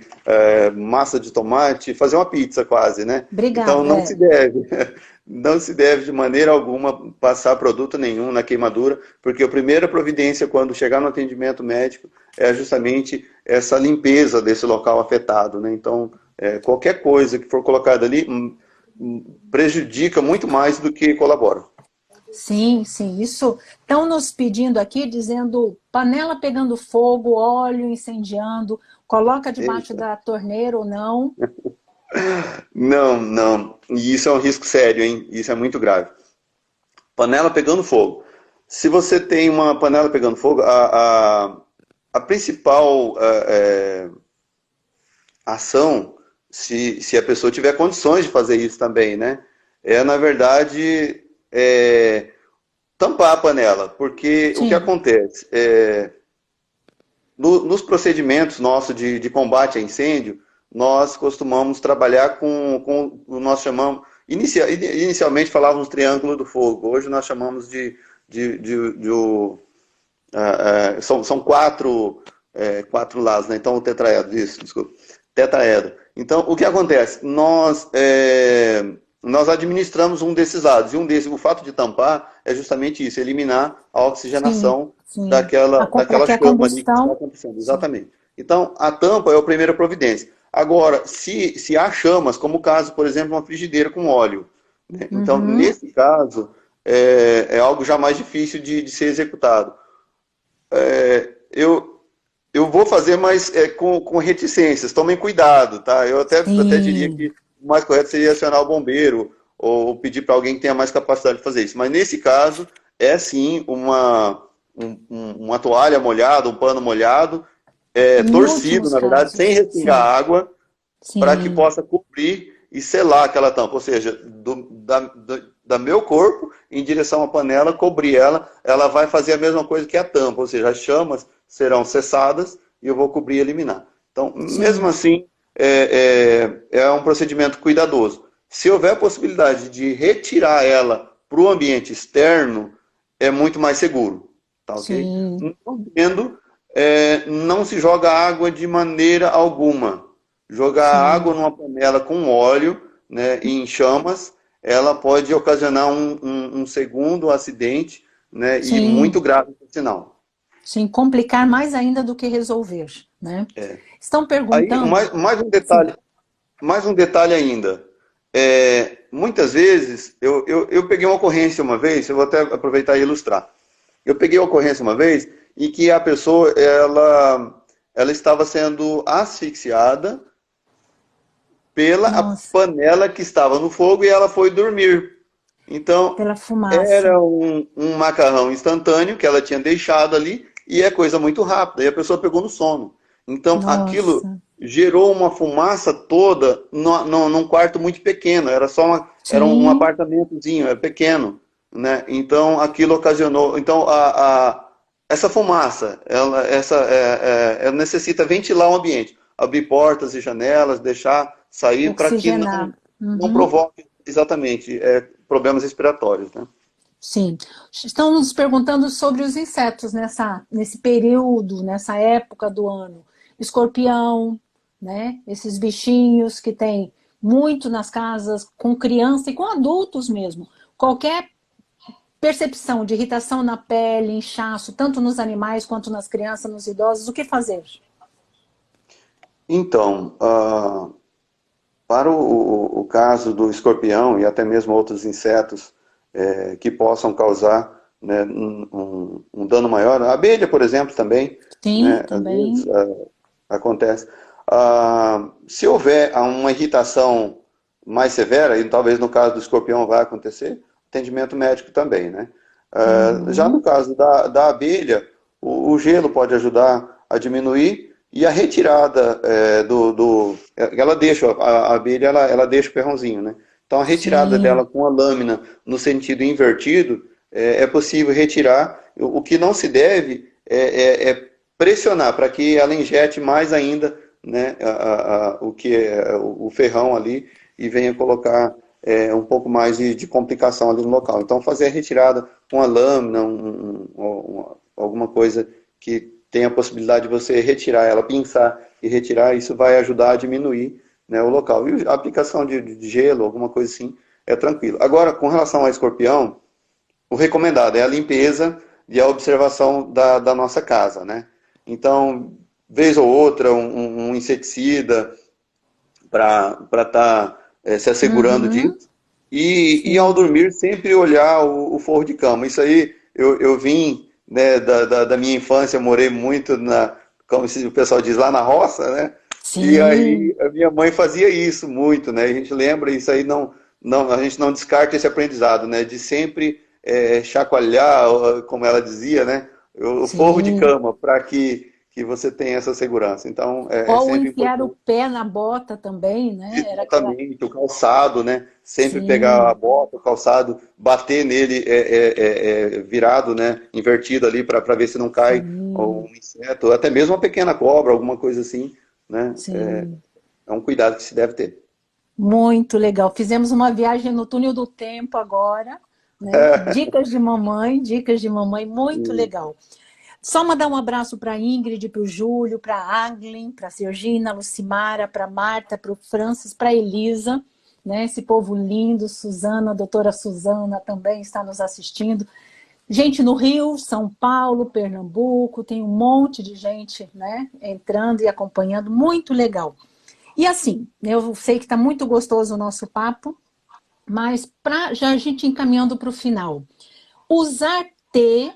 massa de tomate, fazer uma pizza quase, né? Então Obrigada. não se deve, não se deve de maneira alguma passar produto nenhum na queimadura, porque a primeira providência quando chegar no atendimento médico é justamente essa limpeza desse local afetado, né? Então qualquer coisa que for colocada ali prejudica muito mais do que colabora. Sim, sim, isso estão nos pedindo aqui, dizendo panela pegando fogo, óleo incendiando, coloca debaixo Eita. da torneira ou não. Não, não. E isso é um risco sério, hein? Isso é muito grave. Panela pegando fogo. Se você tem uma panela pegando fogo, a principal ação, se a pessoa tiver condições de fazer isso também, né? Na verdade, tampar a panela. Porque o que Sim, acontece? Nos procedimentos nossos de combate a incêndio, nós costumamos trabalhar com o nós chamamos. Inicialmente falávamos triângulo do fogo, hoje nós chamamos são quatro lados, né? Então o tetraedro, isso, desculpa. Tetraedro. Então, o que acontece? Nós administramos um desses lados, e o fato de tampar é justamente isso, eliminar a sim, oxigenação sim. Para daquela que a chama ali que está combustão. acontecendo. Sim. Exatamente. Então, a tampa é a primeira providência. Agora, se há chamas, como o caso, por exemplo, uma frigideira com óleo, né? Então, Uhum, nesse caso, algo já mais difícil de ser executado. Eu vou fazer, mas com reticências. Tomem cuidado, tá? Eu até diria sim, que o mais correto seria acionar o bombeiro ou pedir para alguém que tenha mais capacidade de fazer isso. Mas nesse caso, é sim uma toalha molhada, um pano molhado, em torcido, últimos na verdade, sem casos. respingar Sim, água, para que sim, possa cobrir e selar aquela tampa. Ou seja, da meu corpo em direção à panela, cobrir ela vai fazer a mesma coisa que a tampa, ou seja, as chamas serão cessadas e eu vou cobrir e eliminar. Então, mesmo sim, assim, é um procedimento cuidadoso. Se houver a possibilidade de retirar ela para o ambiente externo, é muito mais seguro, tá ok? sim, Não tendo, não se joga água de maneira alguma. Jogar água sim, numa panela com óleo, né, em chamas, ela pode ocasionar um segundo acidente, né, e muito sim. grave, por sinal. Sim, complicar mais ainda do que resolver, né? É. Estão Aí, perguntando... Sim. mais um detalhe ainda. Muitas vezes, eu peguei uma ocorrência uma vez, eu vou até aproveitar e ilustrar. Eu peguei uma ocorrência uma vez em que a pessoa, ela estava sendo asfixiada pela Nossa, panela que estava no fogo e ela foi dormir. Então, pela fumaça. era um macarrão instantâneo que ela tinha deixado ali e é coisa muito rápida. E a pessoa pegou no sono. Então, aquilo Nossa, gerou uma fumaça toda num quarto muito pequeno. Era um sim, apartamentozinho, é pequeno, né? Então, aquilo ocasionou. Então, essa fumaça, ela necessita ventilar o ambiente, abrir portas e janelas, deixar sair para que oxigenar. não Uhum. provoque exatamente problemas respiratórios, né? Sim. Estão nos perguntando sobre os insetos nesse período, nessa época do ano. Escorpião, né? Esses bichinhos que tem muito nas casas, com criança e com adultos mesmo. Qualquer percepção de irritação na pele, inchaço, tanto nos animais quanto nas crianças, nos idosos, o que fazer? Então, para o caso do escorpião e até mesmo outros insetos que possam causar, né, um dano maior, a abelha, por exemplo, também, Sim, né, às vezes também. acontece. Se houver uma irritação mais severa, e talvez no caso do escorpião vai acontecer, atendimento médico também, né? Já no Uhum. caso da abelha, o gelo pode ajudar a diminuir e a retirada ela deixa, a abelha ela deixa o ferrãozinho, né? Então a retirada Sim, dela com a lâmina no sentido invertido é possível retirar. O que não se deve é pressionar para que ela injete mais ainda, né, o que é o ferrão ali e venha colocar um pouco mais de complicação ali no local. Então fazer a retirada com a lâmina, alguma coisa que tenha a possibilidade de você retirar ela, pinçar e retirar, isso vai ajudar a diminuir, né, o local. E a aplicação de gelo, alguma coisa assim, é tranquilo. Agora, com relação ao escorpião, o recomendado é a limpeza e a observação da nossa casa, né? Então, vez ou outra, um inseticida para estar se assegurando uhum. disso. E ao Sim, dormir, sempre olhar o forro de cama. Isso aí, eu vim, né, da minha infância, eu morei muito como o pessoal diz, lá na roça, né? E sim. aí a minha mãe fazia isso muito, né? A gente lembra, isso aí a gente não descarta esse aprendizado, né? De sempre chacoalhar, como ela dizia, né? O forro de Sim. cama, para que você tenha essa segurança. Então, é Ou sempre enfiar o importante. pé na bota também, né? Era aquela. Exatamente, o calçado, né? Sempre pegar a Sim, bota, o calçado, bater nele virado, né? Invertido ali para ver se não cai um sim, inseto, ou até mesmo uma pequena cobra, alguma coisa assim, né? sim. É um cuidado que se deve ter. Muito legal. Fizemos uma viagem no túnel do tempo agora, né? Dicas de mamãe, muito legal. Só mandar um abraço para a Ingrid, para o Júlio, para a Aglin, para a Sergina, Lucimara, para a Marta, para o Francis, para a Elisa, né? Esse povo lindo, Suzana, a doutora Suzana também está nos assistindo. Gente no Rio, São Paulo, Pernambuco, tem um monte de gente, né? Entrando e acompanhando, muito legal. E assim, eu sei que está muito gostoso o nosso papo, mas para já a gente encaminhando para o final, usar T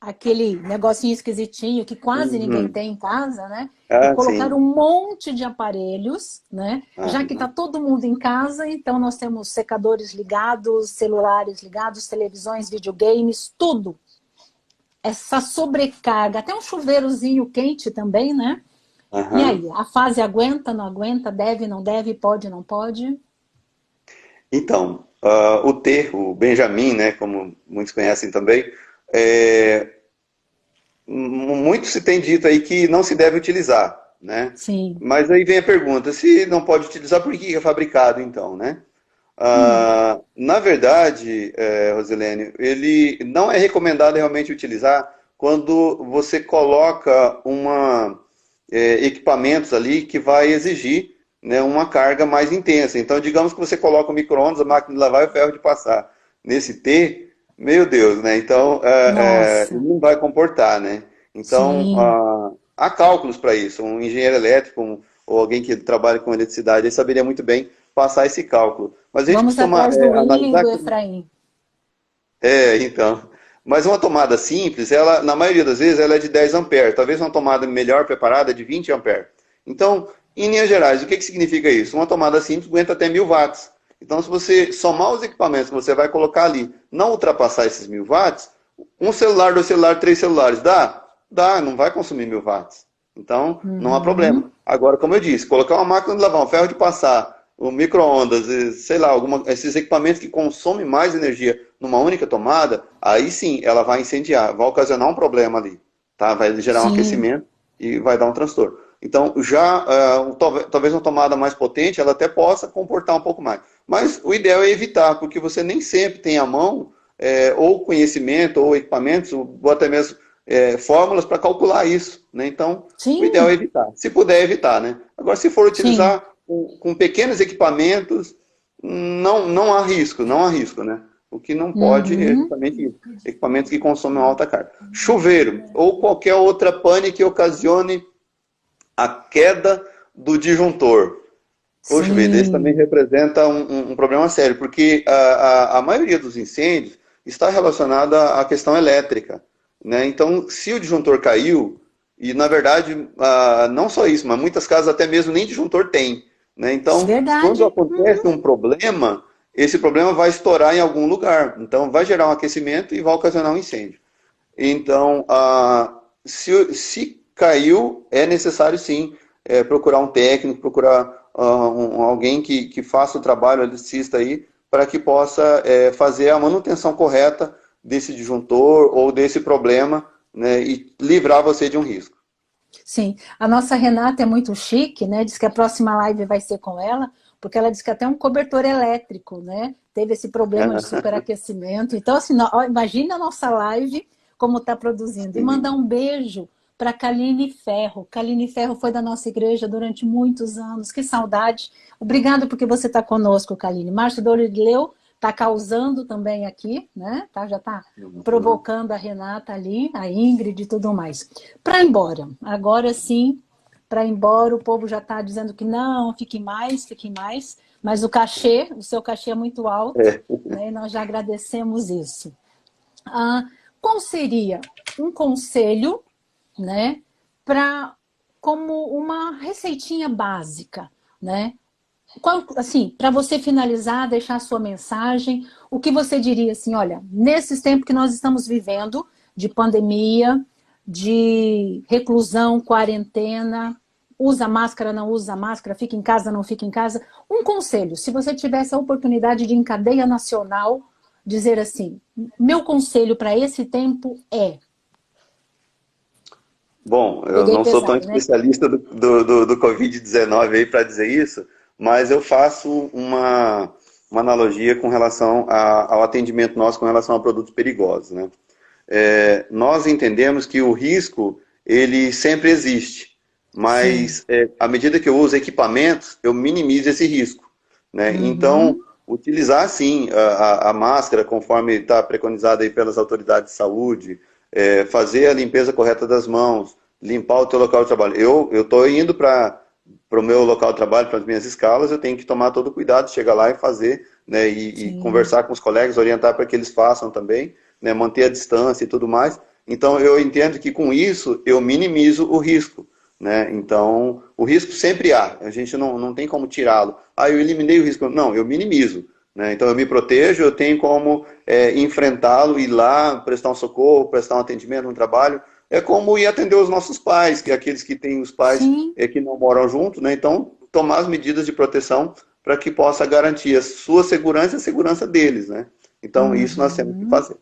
aquele negocinho esquisitinho que quase ninguém Uhum. tem em casa, né? E Ah, colocar sim. um monte de aparelhos, né? Já que está Aham. todo mundo em casa, então nós temos secadores ligados, celulares ligados, televisões, videogames, tudo. Essa sobrecarga, até um chuveirozinho quente também, né? E Aham. aí, a fase aguenta, não aguenta, deve, não deve, pode, não pode? Então, o T, o Benjamin, né, como muitos conhecem também, é, muito se tem dito aí que não se deve utilizar, né? Sim. Mas aí vem a pergunta, se não pode utilizar, por que é fabricado então, né? Hum, Na verdade, Rosilene, ele não é recomendado realmente utilizar quando você coloca equipamentos ali que vai exigir, né, uma carga mais intensa. Então, digamos que você coloca o micro-ondas, a máquina de lavar e o ferro de passar. Nesse T, meu Deus, né? Então, ele nossa. não vai comportar, né? Então, Sim. há cálculos para isso. Um engenheiro elétrico ou alguém que trabalha com eletricidade, ele saberia muito bem passar esse cálculo. Mas a gente Vamos costuma atrás do I e analisar do que Efraim. então. Mas uma tomada simples, ela, na maioria das vezes, ela é de 10 amperes. Talvez uma tomada melhor preparada é de 20 amperes. Então, em linhas gerais, o que significa isso? Uma tomada simples aguenta até 1000 watts. Então, se você somar os equipamentos que você vai colocar ali, não ultrapassar esses 1000 watts, um celular, dois celulares, três celulares, dá? Dá, não vai consumir 1000 watts. Então, não há problema. Uhum. Agora, como eu disse, colocar uma máquina de lavar, um ferro de passar, um micro-ondas, sei lá, esses equipamentos que consomem mais energia numa única tomada, aí sim ela vai incendiar, vai ocasionar um problema ali, tá? Vai gerar um Sim, aquecimento e vai dar um transtorno. Então, já talvez uma tomada mais potente, ela até possa comportar um pouco mais. Mas o ideal é evitar, porque você nem sempre tem à mão ou conhecimento, ou equipamentos, ou até mesmo fórmulas para calcular isso, né? Então, o ideal é sim, evitar. Se puder evitar, né? Agora, se for sim. utilizar com pequenos equipamentos, não há risco, não há risco, né? O que não pode é Uhum. justamente isso. Equipamentos que consomem alta carga. Chuveiro ou qualquer outra pane que ocasione a queda do disjuntor. Poxa vida, esse também Sim, representa um problema sério, porque a maioria dos incêndios está relacionada à questão elétrica, né? Então, se o disjuntor caiu, e na verdade, não só isso, mas muitas casas até mesmo nem disjuntor tem, né? Então, quando verdade. acontece um problema, esse problema vai estourar em algum lugar. Então, vai gerar um aquecimento e vai ocasionar um incêndio. Então, se caiu, é necessário sim procurar um técnico, procurar alguém que faça o trabalho eletricista aí, para que possa fazer a manutenção correta desse disjuntor ou desse problema, né, e livrar você de um risco. Sim, a nossa Renata é muito chique, né? Diz que a próxima live vai ser com ela, porque ela diz que até um cobertor elétrico, né? Teve esse problema de superaquecimento. Então, assim, imagina a nossa live como está produzindo. E mandar Sim. um beijo para Kaline Ferro. Kaline Ferro foi da nossa igreja durante muitos anos. Que saudade. Obrigado porque você está conosco, Kaline. Márcio Dorileu está causando também aqui, né? Já está Uhum. provocando a Renata ali, a Ingrid e tudo mais. Para ir embora, agora sim, para ir embora, o povo já está dizendo que não, fique mais, mas o seu cachê é muito alto, É. né? E nós já agradecemos isso. Ah, qual seria um conselho, né, para como uma receitinha básica, né? Assim, para você finalizar, deixar a sua mensagem, o que você diria assim, olha, nesses tempos que nós estamos vivendo, de pandemia, de reclusão, quarentena, usa máscara, não usa máscara, fica em casa, não fica em casa. Um conselho, se você tivesse a oportunidade de, em cadeia nacional, dizer assim, meu conselho para esse tempo é... Bom, eu Peguei não sou tão pesado, né? especialista do Covid-19 aí para dizer isso, mas eu faço uma analogia com relação ao atendimento nosso com relação a produtos perigosos, né? Nós entendemos que o risco, ele sempre existe, Sim. mas à medida que eu uso equipamentos, eu minimizo esse risco, né? Então, Uhum. utilizar sim a máscara, conforme está preconizado aí pelas autoridades de saúde, fazer a limpeza correta das mãos, limpar o teu local de trabalho. Eu estou indo para o meu local de trabalho, para as minhas escalas, eu tenho que tomar todo o cuidado, chegar lá e fazer, né, e Sim. conversar com os colegas, orientar para que eles façam também, né, manter a distância e tudo mais. Então, eu entendo que com isso eu minimizo o risco. Né? Então, o risco sempre há, a gente não tem como tirá-lo. Eu eliminei o risco. Não, eu minimizo. Né? Então, eu me protejo, eu tenho como enfrentá-lo, ir lá, prestar um socorro, prestar um atendimento, um trabalho. É como ir atender os nossos pais, que é aqueles que têm os pais Sim. que não moram juntos, né? Então, tomar as medidas de proteção para que possa garantir a sua segurança e a segurança deles. Né? Então, isso nós temos que Uhum. fazer.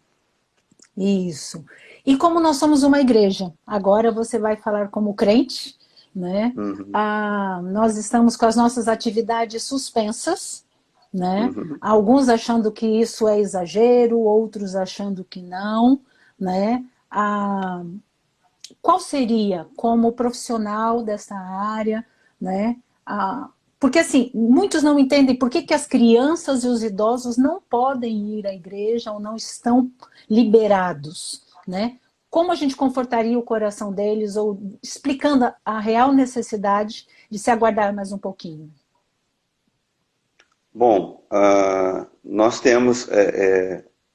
Isso. E como nós somos uma igreja, agora você vai falar como crente, né? Uhum, Nós estamos com as nossas atividades suspensas, né? uhum. Alguns achando que isso é exagero, outros achando que não, né? Ah, qual seria, como profissional dessa área, né? Porque assim, muitos não entendem por que as crianças e os idosos não podem ir à igreja ou não estão liberados, né? como a gente confortaria o coração deles, ou explicando a real necessidade de se aguardar mais um pouquinho? Bom, nós temos,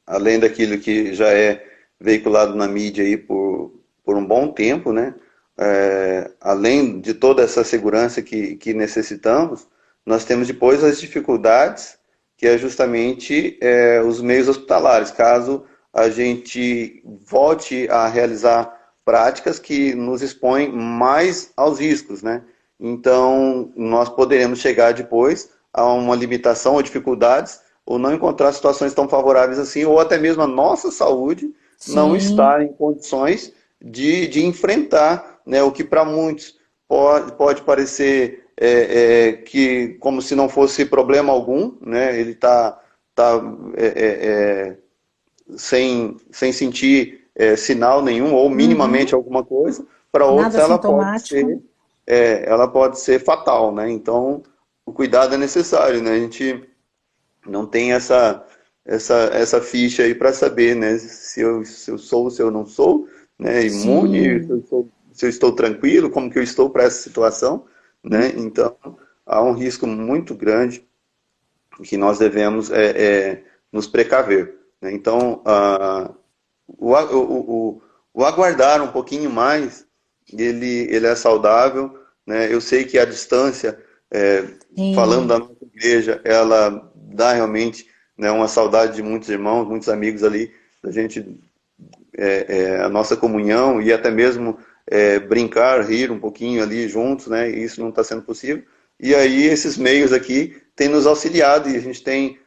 além daquilo que já é veiculado na mídia aí por um bom tempo, né? Além de toda essa segurança que necessitamos, nós temos depois as dificuldades, que é justamente os meios hospitalares, caso a gente volte a realizar práticas que nos expõem mais aos riscos, né? Então, nós poderemos chegar depois a uma limitação ou dificuldades, ou não encontrar situações tão favoráveis assim, ou até mesmo a nossa saúde não Sim, estar em condições de enfrentar, né, o que para muitos pode parecer que como se não fosse problema algum, né, ele tá, sem sentir sinal nenhum, ou minimamente uhum. alguma coisa, para outros Nada sintomático. ela pode ser fatal, né? Então, o cuidado é necessário, né? A gente não tem essa ficha aí para saber, né? Se eu sou, se eu não sou, né? Imune, Sim. se eu estou tranquilo, como que eu estou para essa situação, né? Então, há um risco muito grande que nós devemos nos precaver, né? Então, o aguardar um pouquinho mais, ele é saudável, né? Eu sei que a distância, falando Sim. da nossa igreja, ela dá realmente, né, uma saudade de muitos irmãos, muitos amigos ali, da gente, a nossa comunhão e até mesmo brincar, rir um pouquinho ali juntos, né? E isso não está sendo possível. E aí esses meios aqui têm nos auxiliado e a gente tem,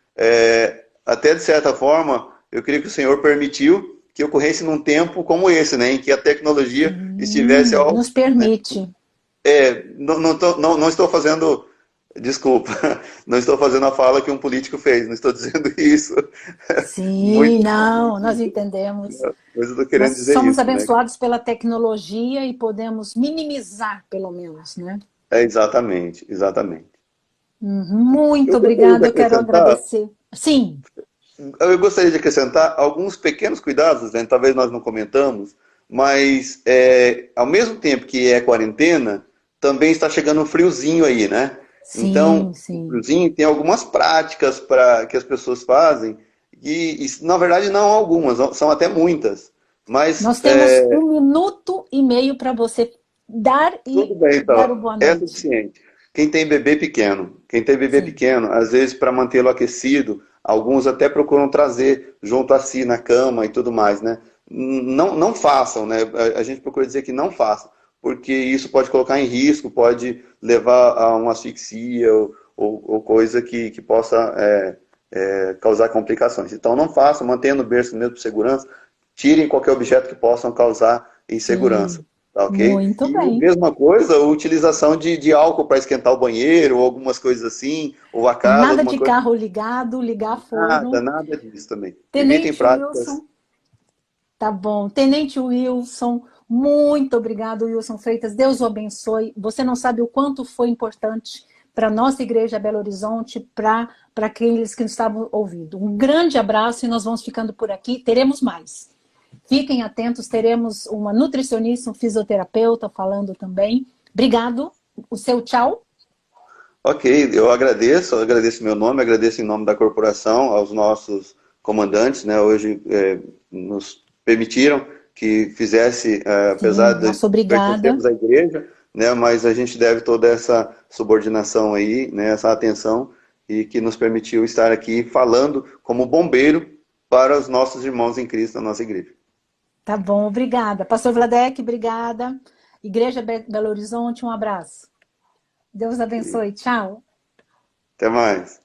até de certa forma, eu creio que o Senhor permitiu que ocorresse num tempo como esse, né? Em que a tecnologia estivesse Sim. ao, Nos permite. não estou fazendo, desculpa, não estou fazendo a fala que um político fez, não estou dizendo isso. Sim, Muito, não, nós entendemos. mas eu estou Nós querendo dizer somos isso, né? abençoados pela tecnologia e podemos minimizar, pelo menos, né? Exatamente, exatamente. Uhum. Muito Eu gostaria de obrigada, eu quero acrescentar, agradecer. Sim, alguns pequenos cuidados, né? Talvez nós não comentamos, mas ao mesmo tempo que é quarentena, também está chegando um friozinho aí, né? sim, Então, o sim. friozinho tem algumas práticas para que as pessoas fazem, e na verdade não algumas, são até muitas. Mas Nós temos 1 minuto e meio para você dar tudo e bem, dar o então, boa é noite. suficiente. Quem tem bebê Sim. pequeno, às vezes para mantê-lo aquecido, alguns até procuram trazer junto a si na cama e tudo mais, né? Não, não façam, né? A gente procura dizer que não façam, porque isso pode colocar em risco, pode levar a uma asfixia ou coisa que possa causar complicações. Então não façam, mantenham no berço mesmo por segurança, tirem qualquer objeto que possam causar insegurança. Sim, Tá ok? muito E bem. mesma coisa, a utilização de álcool para esquentar o banheiro, ou algumas coisas assim, ou a casa, Nada alguma de coisa. carro ligado, ligar Nada, forno. nada disso também. Evitem Tenente práticas. Wilson, tá bom. Tenente Wilson, muito obrigado, Wilson Freitas. Deus o abençoe. Você não sabe o quanto foi importante para a nossa igreja Belo Horizonte, para aqueles que nos estavam ouvindo. Um grande abraço e nós vamos ficando por aqui. Teremos mais. Fiquem atentos, teremos uma nutricionista, um fisioterapeuta falando também. Obrigado. O seu tchau. Ok, eu agradeço meu nome, agradeço em nome da corporação, aos nossos comandantes, né? Hoje nos permitiram que fizesse, apesar Sim, de nossa obrigada. pertencermos à igreja, né? Mas a gente deve toda essa subordinação aí, né? Essa atenção e que nos permitiu estar aqui falando como bombeiro para os nossos irmãos em Cristo da nossa igreja. Tá bom, obrigada. Pastor Vladek, obrigada. Igreja Belo Horizonte, um abraço. Deus Ok. abençoe. Tchau. Até mais.